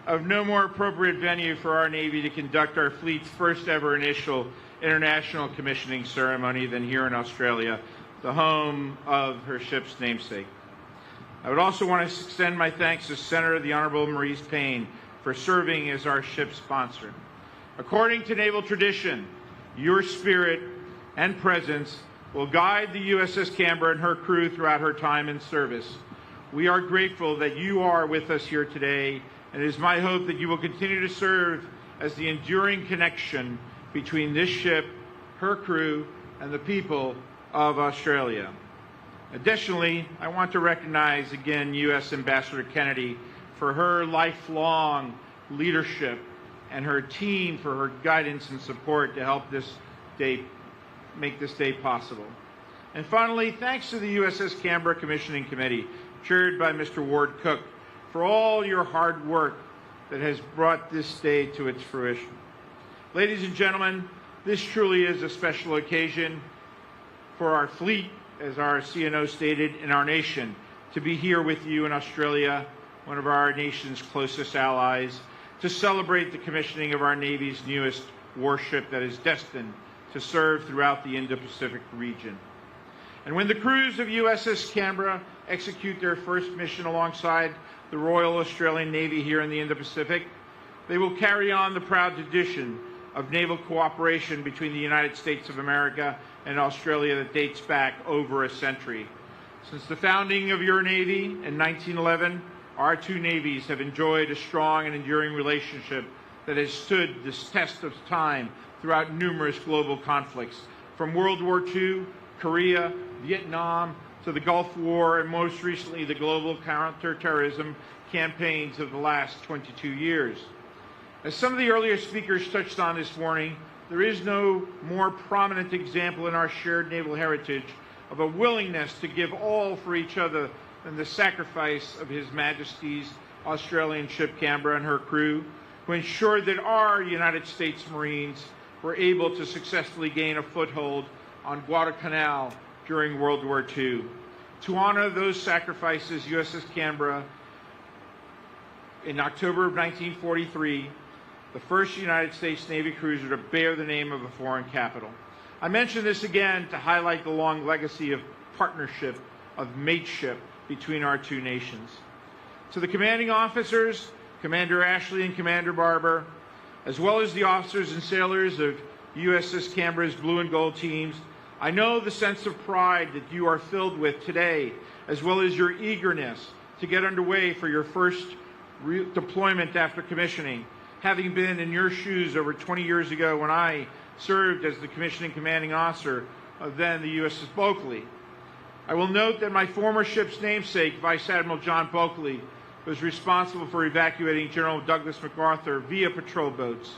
of no more appropriate venue for our Navy to conduct our fleet's first ever initial international commissioning ceremony than here in Australia, the home of her ship's namesake. I would also want to extend my thanks to Senator the Honourable Maurice Payne for serving as our ship's sponsor. According to naval tradition, your spirit and presence will guide the USS Canberra and her crew throughout her time in service. We are grateful that you are with us here today, and it is my hope that you will continue to serve as the enduring connection between this ship, her crew, and the people of Australia. Additionally, I want to recognize again U.S. Ambassador Kennedy for her lifelong leadership and her team for her guidance and support to help make this day possible. And finally, thanks to the USS Canberra Commissioning Committee, chaired by Mr. Ward Cook, for all your hard work that has brought this day to its fruition. Ladies and gentlemen, this truly is a special occasion for our fleet, as our CNO stated, in our nation, to be here with you in Australia, one of our nation's closest allies, to celebrate the commissioning of our Navy's newest warship that is destined to serve throughout the Indo-Pacific region. And when the crews of USS Canberra execute their first mission alongside the Royal Australian Navy here in the Indo-Pacific, they will carry on the proud tradition of naval cooperation between the United States of America and Australia that dates back over a century. Since the founding of your Navy in 1911, our two navies have enjoyed a strong and enduring relationship that has stood this test of time throughout numerous global conflicts, from World War II, Korea, Vietnam, to the Gulf War, and most recently the global counterterrorism campaigns of the last 22 years. As some of the earlier speakers touched on this morning, there is no more prominent example in our shared naval heritage of a willingness to give all for each other than the sacrifice of His Majesty's Australian ship Canberra and her crew, who ensured that our United States Marines were able to successfully gain a foothold on Guadalcanal during World War II. To honor those sacrifices, USS Canberra, in October of 1943, the first United States Navy cruiser to bear the name of a foreign capital. I mention this again to highlight the long legacy of partnership, of mateship between our two nations. To the commanding officers, Commander Ashley and Commander Barber, as well as the officers and sailors of USS Canberra's blue and gold teams, I know the sense of pride that you are filled with today, as well as your eagerness to get underway for your first deployment after commissioning, having been in your shoes over 20 years ago when I served as the commissioning commanding officer of then the USS Bulkeley. I will note that my former ship's namesake, Vice Admiral John Bulkeley, was responsible for evacuating General Douglas MacArthur via patrol boats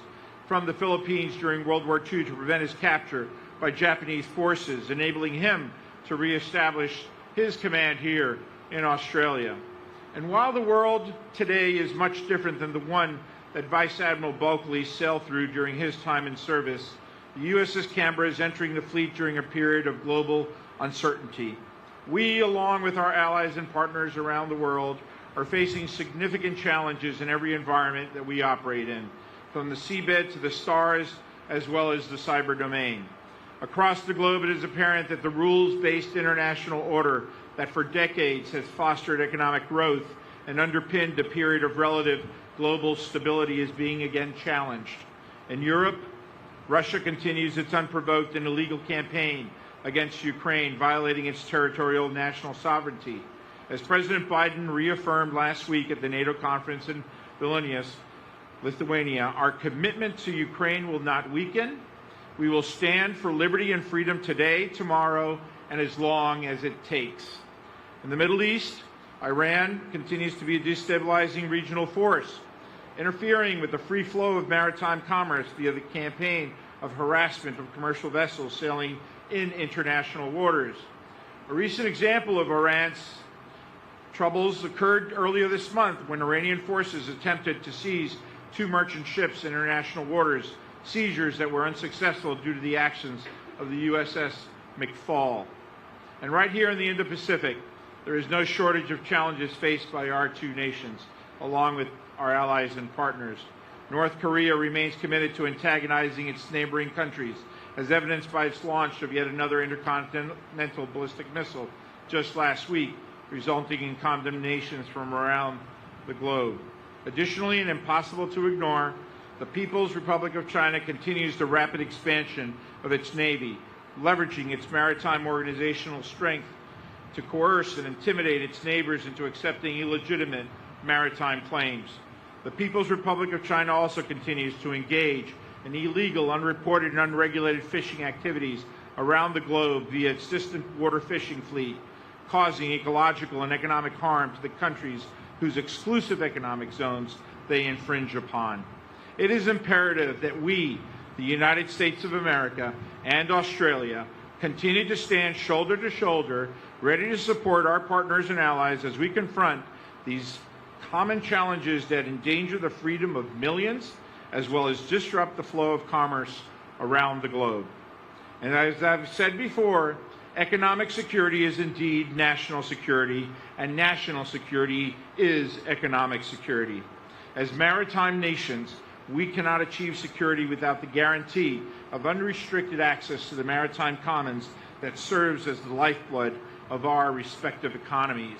from the Philippines during World War II to prevent his capture by Japanese forces, enabling him to reestablish his command here in Australia. And while the world today is much different than the one that Vice Admiral Bulkeley sailed through during his time in service, the USS Canberra is entering the fleet during a period of global uncertainty. We, along with our allies and partners around the world, are facing significant challenges in every environment that we operate in, from the seabed to the stars, as well as the cyber domain. Across the globe, it is apparent that the rules-based international order that for decades has fostered economic growth and underpinned a period of relative global stability is being again challenged. In Europe, Russia continues its unprovoked and illegal campaign against Ukraine, violating its territorial national sovereignty. As President Biden reaffirmed last week at the NATO conference in Vilnius, Lithuania, our commitment to Ukraine will not weaken. We will stand for liberty and freedom today, tomorrow, and as long as it takes. In the Middle East, Iran continues to be a destabilizing regional force, interfering with the free flow of maritime commerce via the campaign of harassment of commercial vessels sailing in international waters. A recent example of Iran's troubles occurred earlier this month when Iranian forces attempted to seize two merchant ships in international waters, seizures that were unsuccessful due to the actions of the USS McFall. And right here in the Indo-Pacific, there is no shortage of challenges faced by our two nations, along with our allies and partners. North Korea remains committed to antagonizing its neighboring countries, as evidenced by its launch of yet another intercontinental ballistic missile just last week, resulting in condemnations from around the globe. Additionally, and impossible to ignore, the People's Republic of China continues the rapid expansion of its Navy, leveraging its maritime organizational strength to coerce and intimidate its neighbors into accepting illegitimate maritime claims. The People's Republic of China also continues to engage in illegal, unreported, and unregulated fishing activities around the globe via its distant water fishing fleet, causing ecological and economic harm to the countries whose exclusive economic zones they infringe upon. It is imperative that we, the United States of America and Australia, continue to stand shoulder to shoulder, ready to support our partners and allies as we confront these common challenges that endanger the freedom of millions, as well as disrupt the flow of commerce around the globe. And as I've said before, economic security is indeed national security, and national security is economic security. As maritime nations, we cannot achieve security without the guarantee of unrestricted access to the maritime commons that serves as the lifeblood of our respective economies.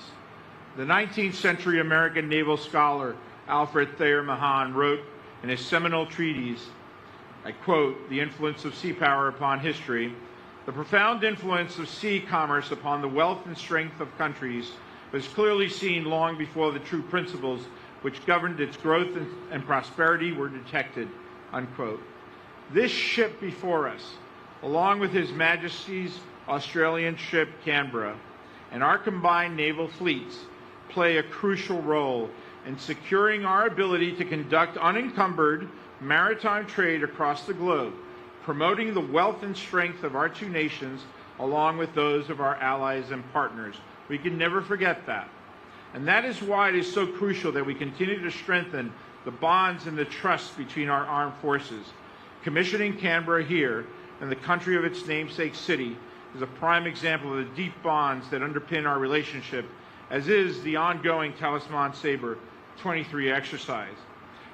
The 19th century American naval scholar Alfred Thayer Mahan wrote in his seminal treatise, I quote, "The Influence of Sea Power Upon History," "The profound influence of sea commerce upon the wealth and strength of countries was clearly seen long before the true principles which governed its growth and prosperity were detected," unquote. This ship before us along with His Majesty's Australian ship Canberra, and our combined naval fleets play a crucial role in securing our ability to conduct unencumbered maritime trade across the globe, promoting the wealth and strength of our two nations along with those of our allies and partners. We can never forget that. And that is why it is so crucial that we continue to strengthen the bonds and the trust between our armed forces. Commissioning Canberra here in the country of its namesake city is a prime example of the deep bonds that underpin our relationship, as is the ongoing Talisman Sabre 23 exercise.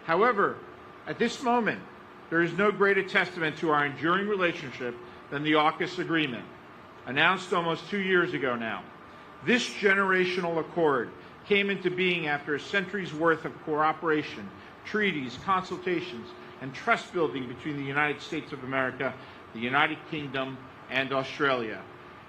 However, at this moment, there is no greater testament to our enduring relationship than the AUKUS agreement, announced almost 2 years ago now. This generational accord came into being after a century's worth of cooperation, treaties, consultations, and trust building between the United States of America, the United Kingdom, and Australia.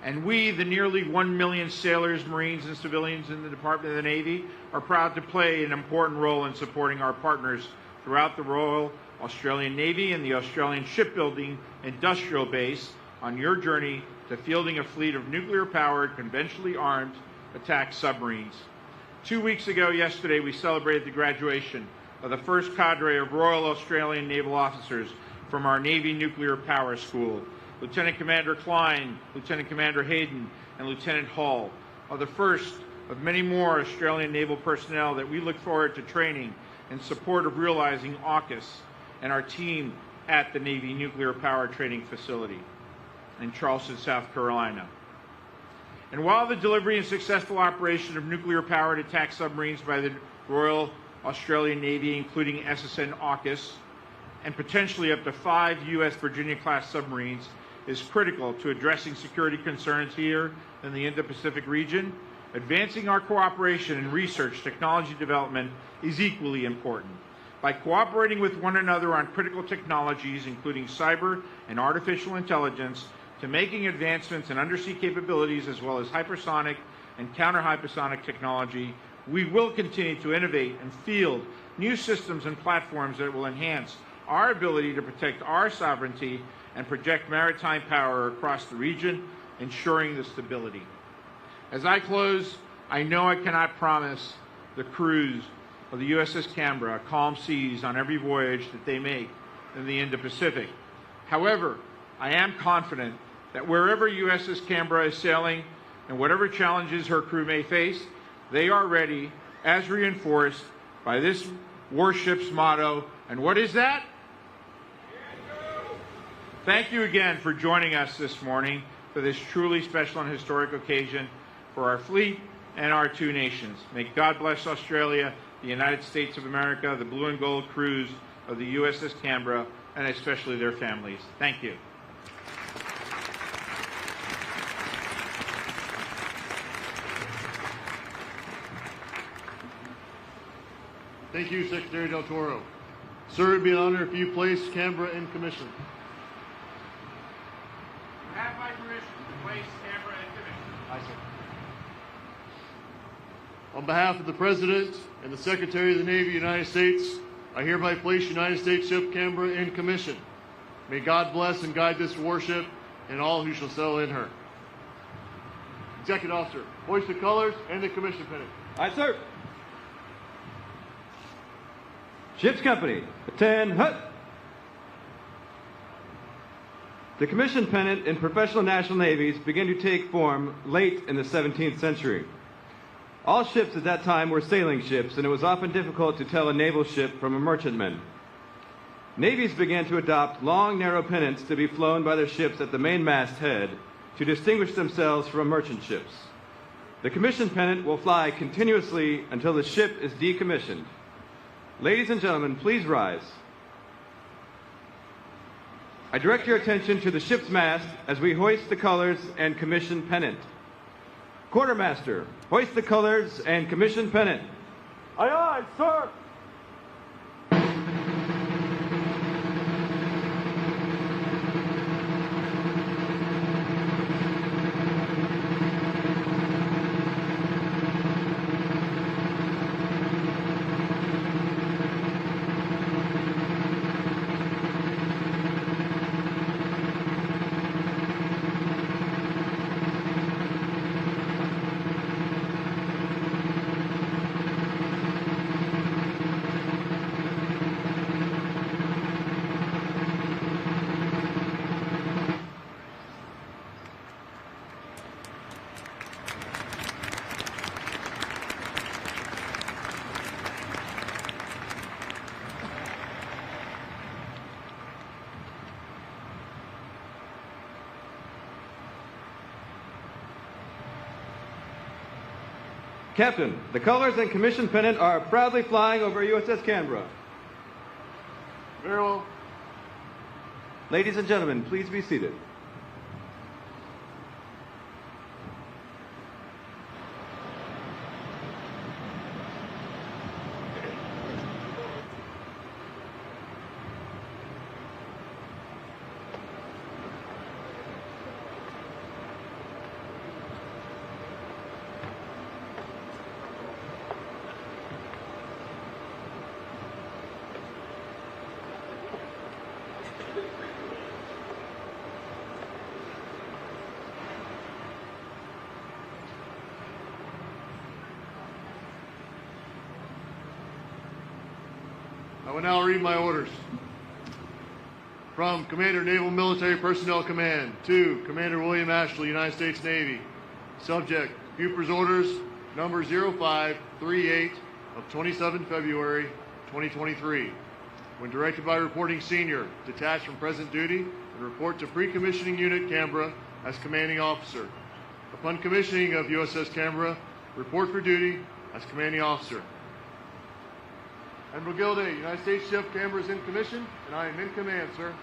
And we, the nearly 1 million sailors, Marines, and civilians in the Department of the Navy, are proud to play an important role in supporting our partners throughout the Royal Australian Navy and the Australian Shipbuilding Industrial Base on your journey to fielding a fleet of nuclear-powered, conventionally armed attack submarines. 2 weeks ago yesterday, we celebrated the graduation of the first cadre of Royal Australian Naval officers from our Navy Nuclear Power School. Lieutenant Commander Klein, Lieutenant Commander Hayden, and Lieutenant Hall are the first of many more Australian naval personnel that we look forward to training in support of realizing AUKUS and our team at the Navy Nuclear Power Training Facility in Charleston, South Carolina. And while the delivery and successful operation of nuclear-powered attack submarines by the Royal Australian Navy, including SSN AUKUS, and potentially up to 5 U.S. Virginia-class submarines, is critical to addressing security concerns here in the Indo-Pacific region, advancing our cooperation in research technology development is equally important. By cooperating with one another on critical technologies, including cyber and artificial intelligence, to making advancements in undersea capabilities as well as hypersonic and counter-hypersonic technology, we will continue to innovate and field new systems and platforms that will enhance our ability to protect our sovereignty and project maritime power across the region, ensuring the stability. As I close, I know I cannot promise the crews of the USS Canberra calm seas on every voyage that they make in the Indo-Pacific. However, I am confident that wherever USS Canberra is sailing and whatever challenges her crew may face, they are ready, as reinforced by this warship's motto. And what is that? Thank you again for joining us this morning for this truly special and historic occasion for our fleet and our two nations. May God bless Australia, the United States of America, the blue and gold crews of the USS Canberra, and especially their families. Thank you. Thank you, Secretary Del Toro. Sir, it'd be an honor if you place Canberra in commission. I have my permission to place Canberra in commission. Aye, sir. On behalf of the President and the Secretary of the Navy of the United States, I hereby place United States ship Canberra in commission. May God bless and guide this warship and all who shall sail in her. Executive Officer, hoist the colors and the commission pennant. Aye, sir. Ship's Company, attend hut. The commission pennant in professional national navies began to take form late in the 17th century. All ships at that time were sailing ships, and it was often difficult to tell a naval ship from a merchantman. Navies began to adopt long, narrow pennants to be flown by their ships at the mainmast head to distinguish themselves from merchant ships. The commission pennant will fly continuously until the ship is decommissioned. Ladies and gentlemen, please rise. I direct your attention to the ship's mast as we hoist the colors and commission pennant. Quartermaster, hoist the colors and commission pennant. Aye, aye, sir. Captain, the colors and commission pennant are proudly flying over USS Canberra. Very well. Ladies and gentlemen, please be seated. I will now read my orders. From Commander Naval Military Personnel Command to Commander William Ashley, United States Navy. Subject, Buford's Orders number 0538 of 27 February 2023. When directed by Reporting Senior, detach from present duty and report to Pre-Commissioning Unit Canberra as Commanding Officer. Upon commissioning of USS Canberra, report for duty as Commanding Officer. Admiral Gilday, United States ship Canberra is in commission, and I am in command, sir.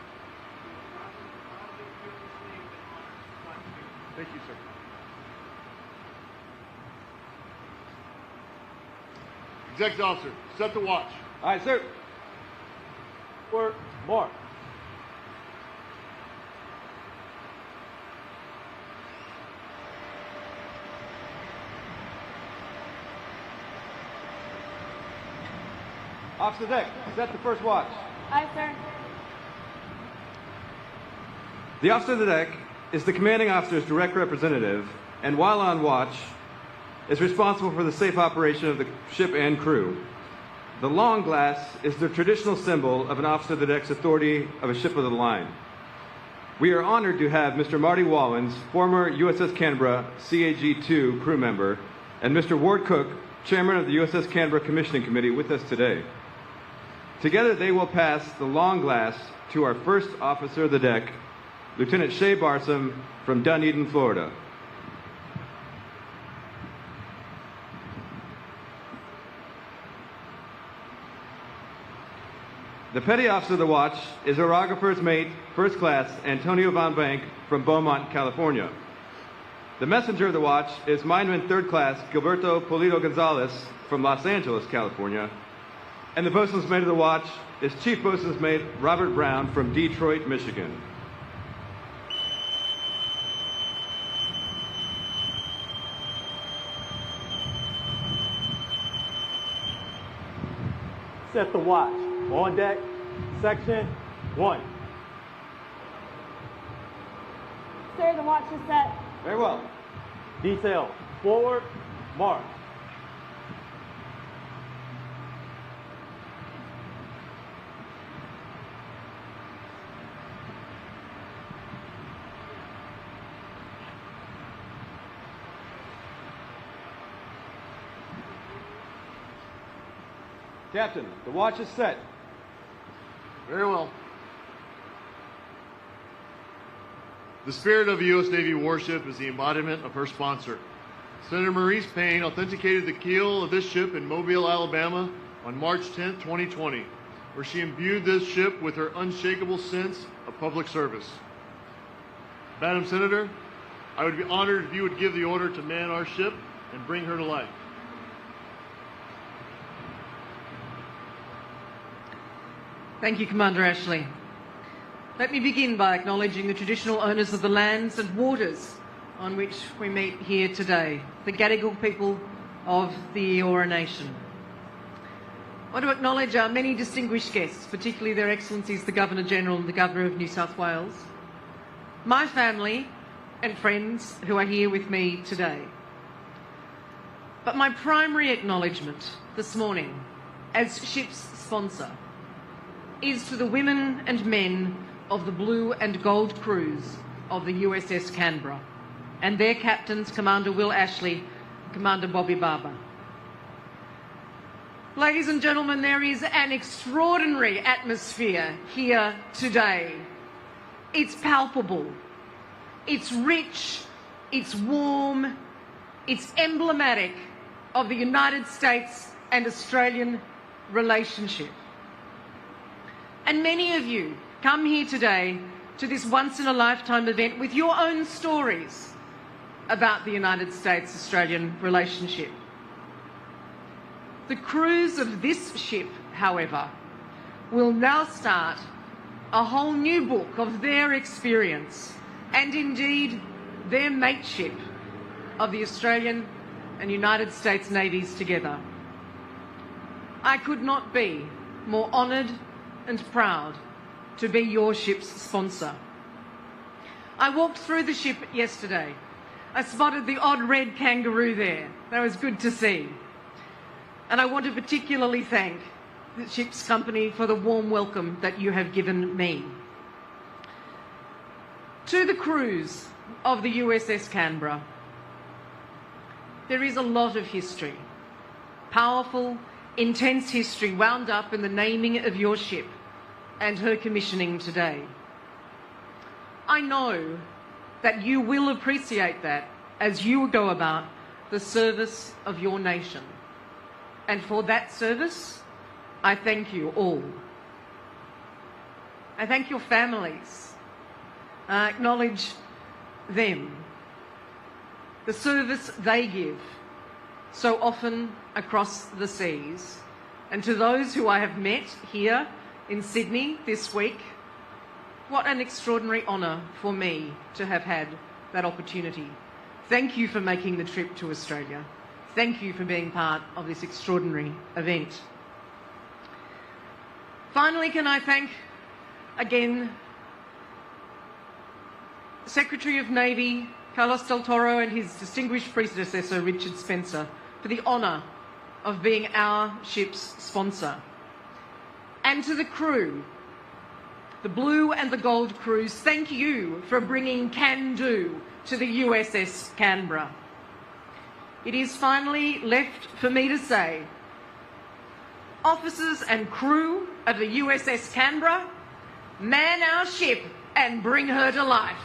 Thank you, sir. Executive Officer, set the watch. Aye, sir. Work. Mark. Off the deck. Set the first watch. Aye, sir. The officer of the deck is the commanding officer's direct representative, and while on watch, is responsible for the safe operation of the ship and crew. The long glass is the traditional symbol of an officer of the deck's authority of a ship of the line. We are honored to have Mr. Marty Wallens, former USS Canberra CAG-2 crew member, and Mr. Ward Cook, chairman of the USS Canberra Commissioning Committee, with us today. Together they will pass the long glass to our first officer of the deck, Lieutenant Shea Barsom from Dunedin, Florida. The petty officer of the watch is orographer's mate, first class, Antonio Von Bank from Beaumont, California. The messenger of the watch is mineman third class, Gilberto Polito Gonzalez from Los Angeles, California. And the boatswain's mate of the watch is Chief Boatswain's Mate Robert Brown from Detroit, Michigan. Set the watch. On deck, section 1. Sir, the watch is set. Very well. Detail, forward, march. Captain, the watch is set. Very well. The spirit of a U.S. Navy warship is the embodiment of her sponsor. Senator Maurice Payne authenticated the keel of this ship in Mobile, Alabama on March 10, 2020, where she imbued this ship with her unshakable sense of public service. Madam Senator, I would be honored if you would give the order to man our ship and bring her to life. Thank you, Commander Ashley. Let me begin by acknowledging the traditional owners of the lands and waters on which we meet here today, the Gadigal people of the Eora Nation. I want to acknowledge our many distinguished guests, particularly Their Excellencies the Governor-General and the Governor of New South Wales, my family and friends who are here with me today. But my primary acknowledgement this morning, as ship's sponsor, is to the women and men of the blue and gold crews of the USS Canberra and their captains, Commander Will Ashley and Commander Bobby Barber. Ladies and gentlemen, there is an extraordinary atmosphere here today. It's palpable, it's rich, it's warm, it's emblematic, of the United States and Australian relationship. And many of you come here today to this once-in-a-lifetime event with your own stories about the United States-Australian relationship. The crews of this ship, however, will now start a whole new book of their experience and indeed their mateship of the Australian and United States navies together. I could not be more honoured and proud to be your ship's sponsor. I walked through the ship yesterday. I spotted the odd red kangaroo there. That was good to see. And I want to particularly thank the ship's company for the warm welcome that you have given me. To the crews of the USS Canberra, there is a lot of history, powerful, intense history wound up in the naming of your ship and her commissioning today. I know that you will appreciate that as you go about the service of your nation. And for that service, I thank you all. I thank your families. I acknowledge them, the service they give so often across the seas. And to those who I have met here in Sydney this week, what an extraordinary honour for me to have had that opportunity. Thank you for making the trip to Australia. Thank you for being part of this extraordinary event. Finally, can I thank again Secretary of Navy Carlos del Toro and his distinguished predecessor Richard Spencer for the honour of being our ship's sponsor. And to the crew, the blue and the gold crews, thank you for bringing can-do to the USS Canberra. It is finally left for me to say, officers and crew of the USS Canberra, man our ship and bring her to life.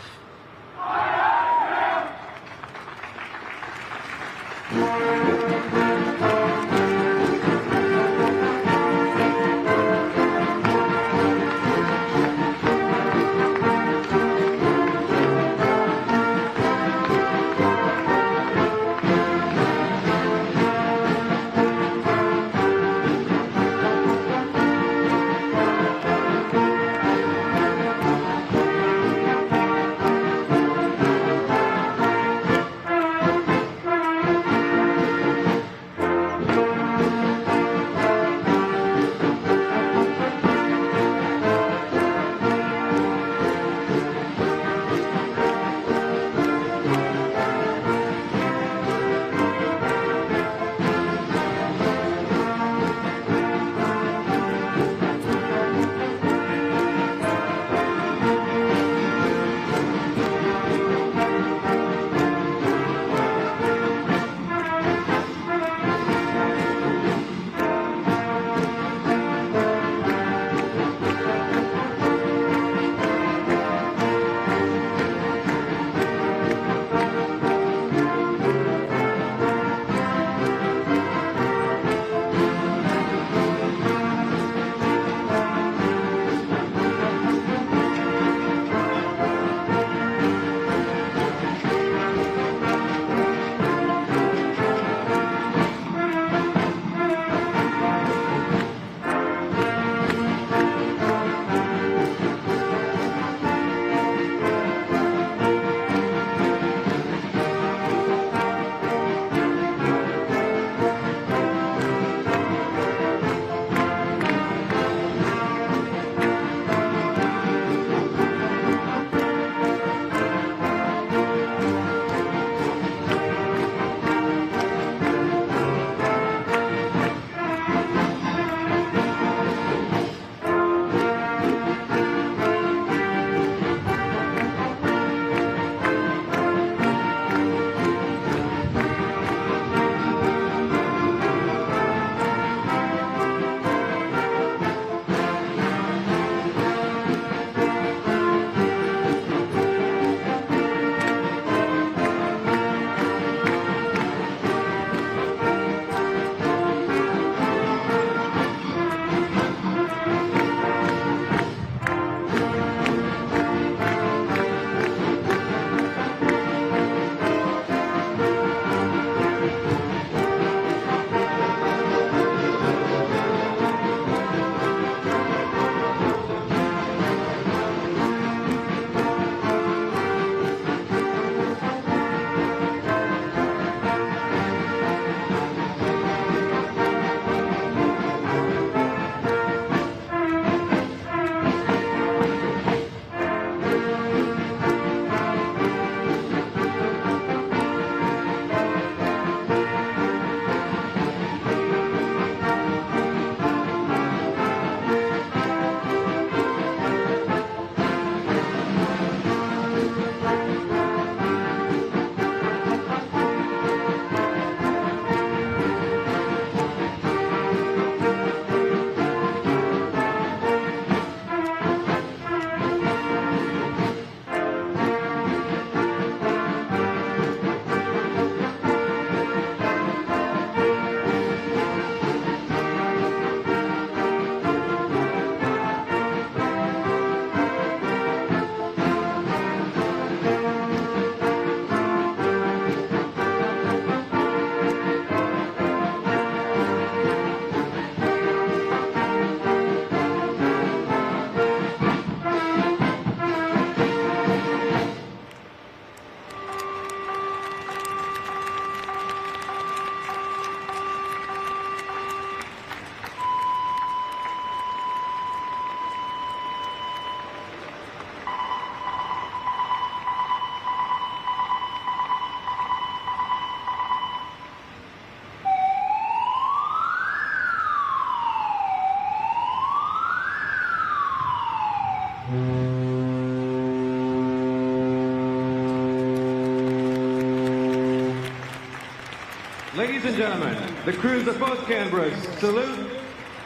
Ladies and gentlemen, the crews of both Canberras salute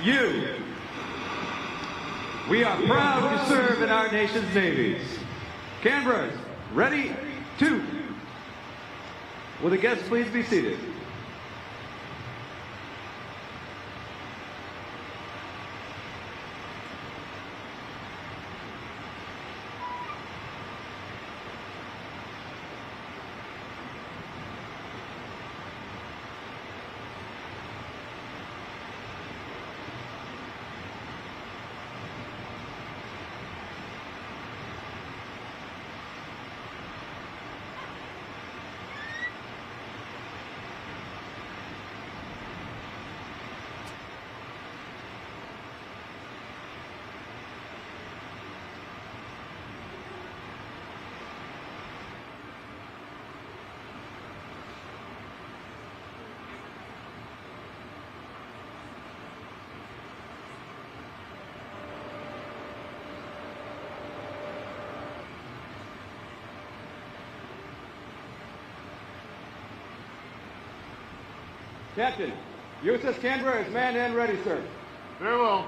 you. We are proud to serve in our nation's navies. Canberras, ready, to. Will the guests please be seated? Captain, USS Canberra is manned and ready, sir. Very well.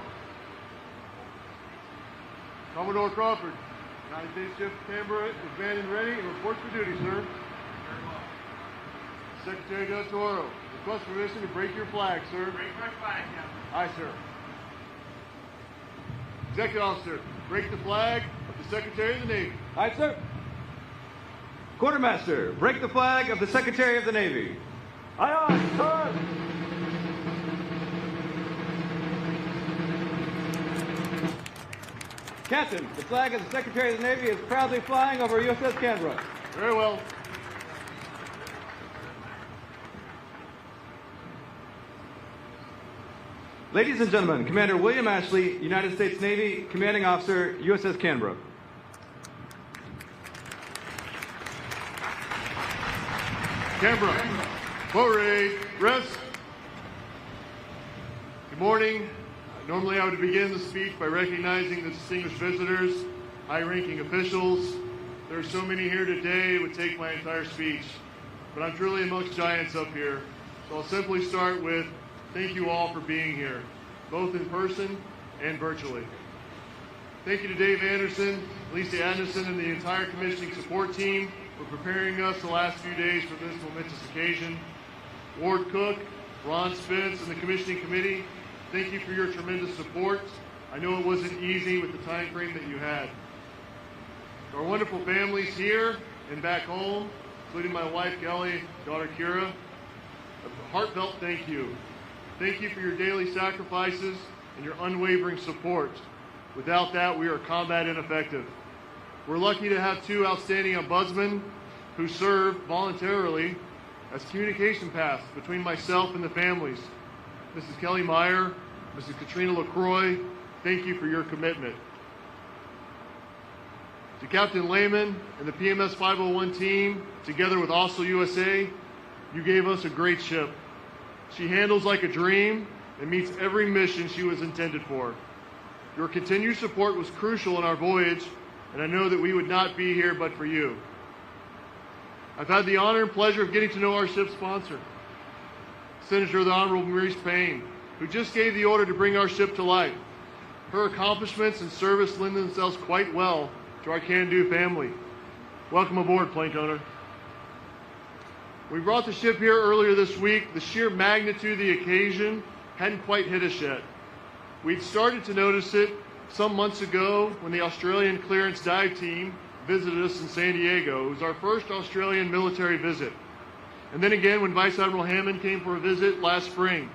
Commodore Crawford, United States ship Canberra is manned and ready and reports for duty, sir. Very well. Secretary del Toro, request permission to break your flag, sir. Break my flag, Captain. Aye, sir. Executive Officer, break the flag of the Secretary of the Navy. Aye, sir. Quartermaster, break the flag of the Secretary of the Navy. Aye, aye, sir. Captain, the flag of the Secretary of the Navy is proudly flying over USS Canberra. Very well. Ladies and gentlemen, Commander William Ashley, United States Navy, Commanding Officer, USS Canberra. Canberra, forward, rest. Good morning. Normally I would begin the speech by recognizing the distinguished visitors, high-ranking officials. There are so many here today, it would take my entire speech. But I'm truly amongst giants up here. So I'll simply start with thank you all for being here, both in person and virtually. Thank you to Dave Anderson, Lisa Anderson, and the entire commissioning support team for preparing us the last few days for this momentous occasion. Ward Cook, Ron Spence, and the commissioning committee, thank you for your tremendous support. I know it wasn't easy with the time frame that you had. To our wonderful families here and back home, including my wife Kelly, daughter Kira, a heartfelt thank you. Thank you for your daily sacrifices and your unwavering support. Without that, we are combat ineffective. We're lucky to have two outstanding ombudsmen who serve voluntarily as communication paths between myself and the families. Mrs. Kelly Meyer, Mrs. Katrina LaCroix, thank you for your commitment. To Captain Lehman and the PMS 501 team, together with Also USA, you gave us a great ship. She handles like a dream and meets every mission she was intended for. Your continued support was crucial in our voyage, and I know that we would not be here but for you. I've had the honor and pleasure of getting to know our ship's sponsor, Senator the Honorable Maurice Payne, who just gave the order to bring our ship to life. Her accomplishments and service lend themselves quite well to our can-do family. Welcome aboard, Plank Owner. We brought the ship here earlier this week. The sheer magnitude of the occasion hadn't quite hit us yet. We'd started to notice it some months ago when the Australian clearance dive team visited us in San Diego. It was our first Australian military visit. And then again when Vice Admiral Hammond came for a visit last spring.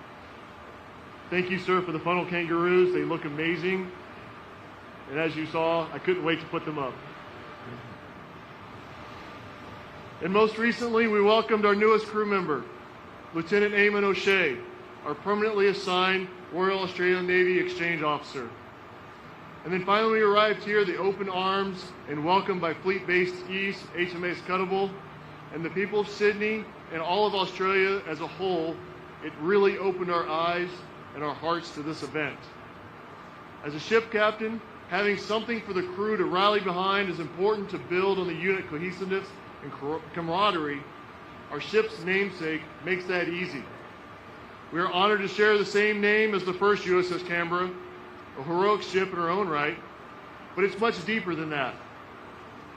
Thank you, sir, for the funnel kangaroos. They look amazing. And as you saw, I couldn't wait to put them up. And most recently, we welcomed our newest crew member, Lieutenant Eamon O'Shea, our permanently assigned Royal Australian Navy Exchange Officer. And then finally we arrived here, the open arms and welcomed by Fleet Base East, HMAS Cuttable, and the people of Sydney and all of Australia as a whole. It really opened our eyes and our hearts to this event. As a ship captain, having something for the crew to rally behind is important to build on the unit cohesiveness and camaraderie. Our ship's namesake makes that easy. We are honored to share the same name as the first USS Canberra, a heroic ship in her own right, but it's much deeper than that.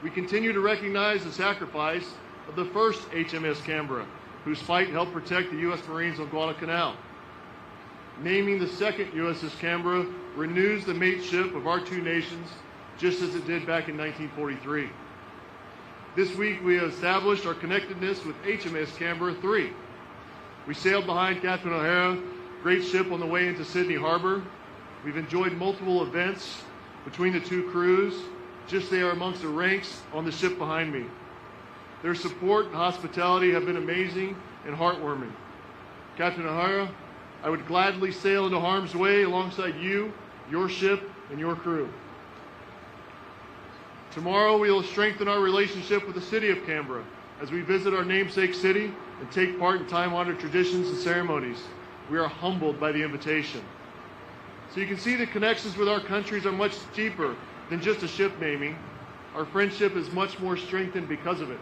We continue to recognize the sacrifice of the first HMS Canberra, whose fight helped protect the U.S. Marines on Guadalcanal. Naming the second USS Canberra renews the mateship of our two nations, just as it did back in 1943. This week we have established our connectedness with HMS Canberra III. We sailed behind Captain O'Hara, great ship on the way into Sydney Harbor. We've enjoyed multiple events between the two crews, just they are amongst the ranks on the ship behind me. Their support and hospitality have been amazing and heartwarming. Captain O'Hara, I would gladly sail into harm's way alongside you, your ship, and your crew. Tomorrow we will strengthen our relationship with the city of Canberra as we visit our namesake city and take part in time-honored traditions and ceremonies. We are humbled by the invitation. So you can see the connections with our countries are much deeper than just a ship naming. Our friendship is much more strengthened because of it.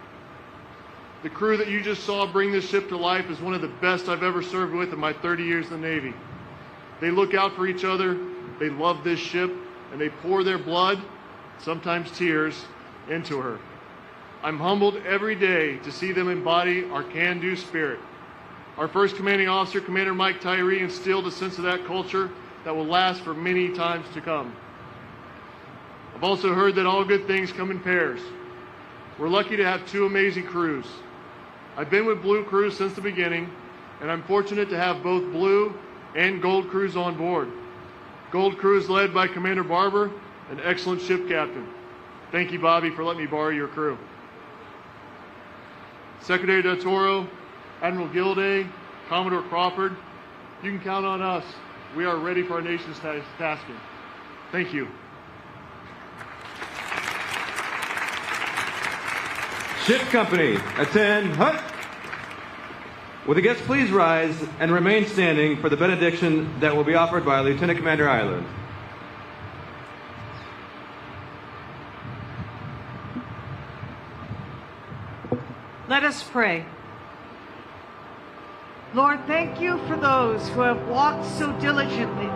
The crew that you just saw bring this ship to life is one of the best I've ever served with in my 30 years in the Navy. They look out for each other, they love this ship, and they pour their blood, sometimes tears, into her. I'm humbled every day to see them embody our can-do spirit. Our first commanding officer, Commander Mike Tyree, instilled a sense of that culture that will last for many times to come. I've also heard that all good things come in pairs. We're lucky to have two amazing crews. I've been with Blue crews since the beginning, and I'm fortunate to have both Blue and Gold crews on board. Gold crew is led by Commander Barber, an excellent ship captain. Thank you, Bobby, for letting me borrow your crew. Secretary del Toro, Admiral Gilday, Commodore Crawford, you can count on us. We are ready for our nation's tasking. Thank you. Ship Company, attend hut. Will the guests please rise and remain standing for the benediction that will be offered by Lieutenant Commander Ireland. Let us pray. Lord, thank you for those who have worked so diligently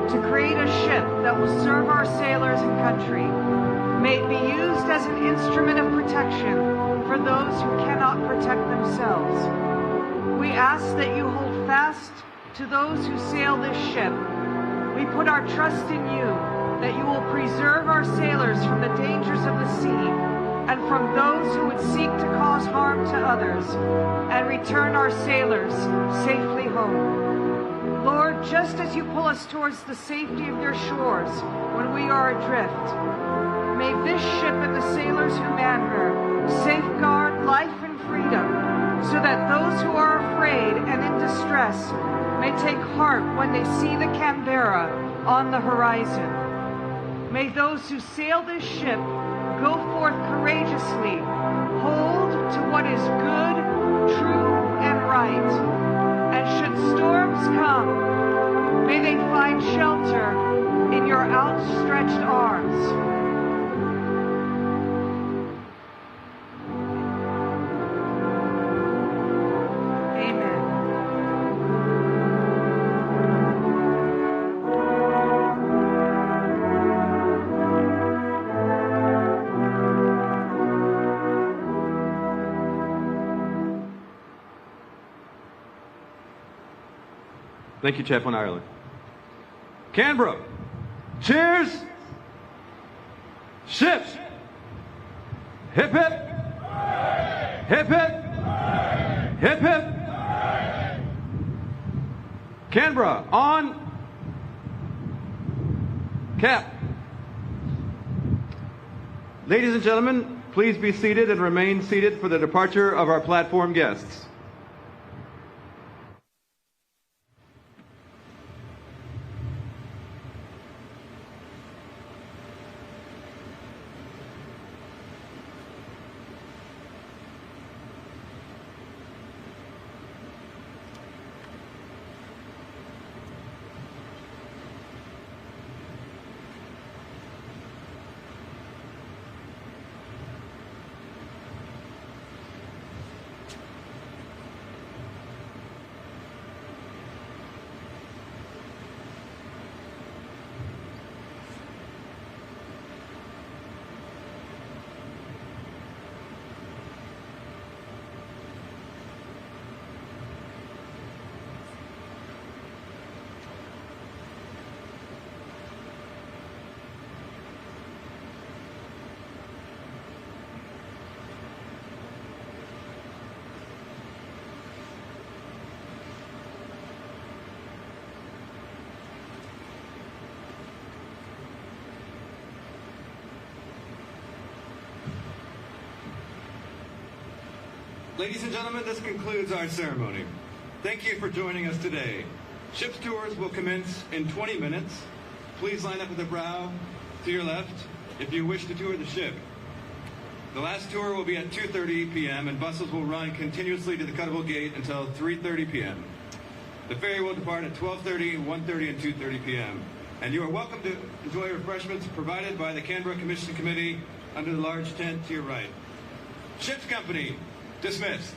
to create a ship that will serve our sailors and country. May it be used as an instrument of protection for those who cannot protect themselves. We ask that you hold fast to those who sail this ship. We put our trust in you, that you will preserve our sailors from the dangers of the sea and from those who would seek to cause harm to others, and return our sailors safely home. Lord, just as you pull us towards the safety of your shores when we are adrift, may this ship and the sailors who man her safeguard life and freedom, so that those who are afraid and in distress may take heart when they see the Canberra on the horizon. May those who sail this ship go forth courageously, hold to what is good, true, and right. And should storms come, may they find shelter in your outstretched arms. Thank you, Chaplain Ireland. Canberra, cheers! Ships! Hip hip! Hip hip! Hip hip! Canberra, on! Cap! Ladies and gentlemen, please be seated and remain seated for the departure of our platform guests. Ladies and gentlemen, this concludes our ceremony. Thank you for joining us today. Ship's tours will commence in 20 minutes. Please line up at the bow to your left if you wish to tour the ship. The last tour will be at 2:30 p.m. and buses will run continuously to the Cuttable Gate until 3:30 p.m. The ferry will depart at 12:30, 1:30, and 2:30 p.m. And you are welcome to enjoy refreshments provided by the Canberra Commissioning Committee under the large tent to your right. Ship's company, dismissed.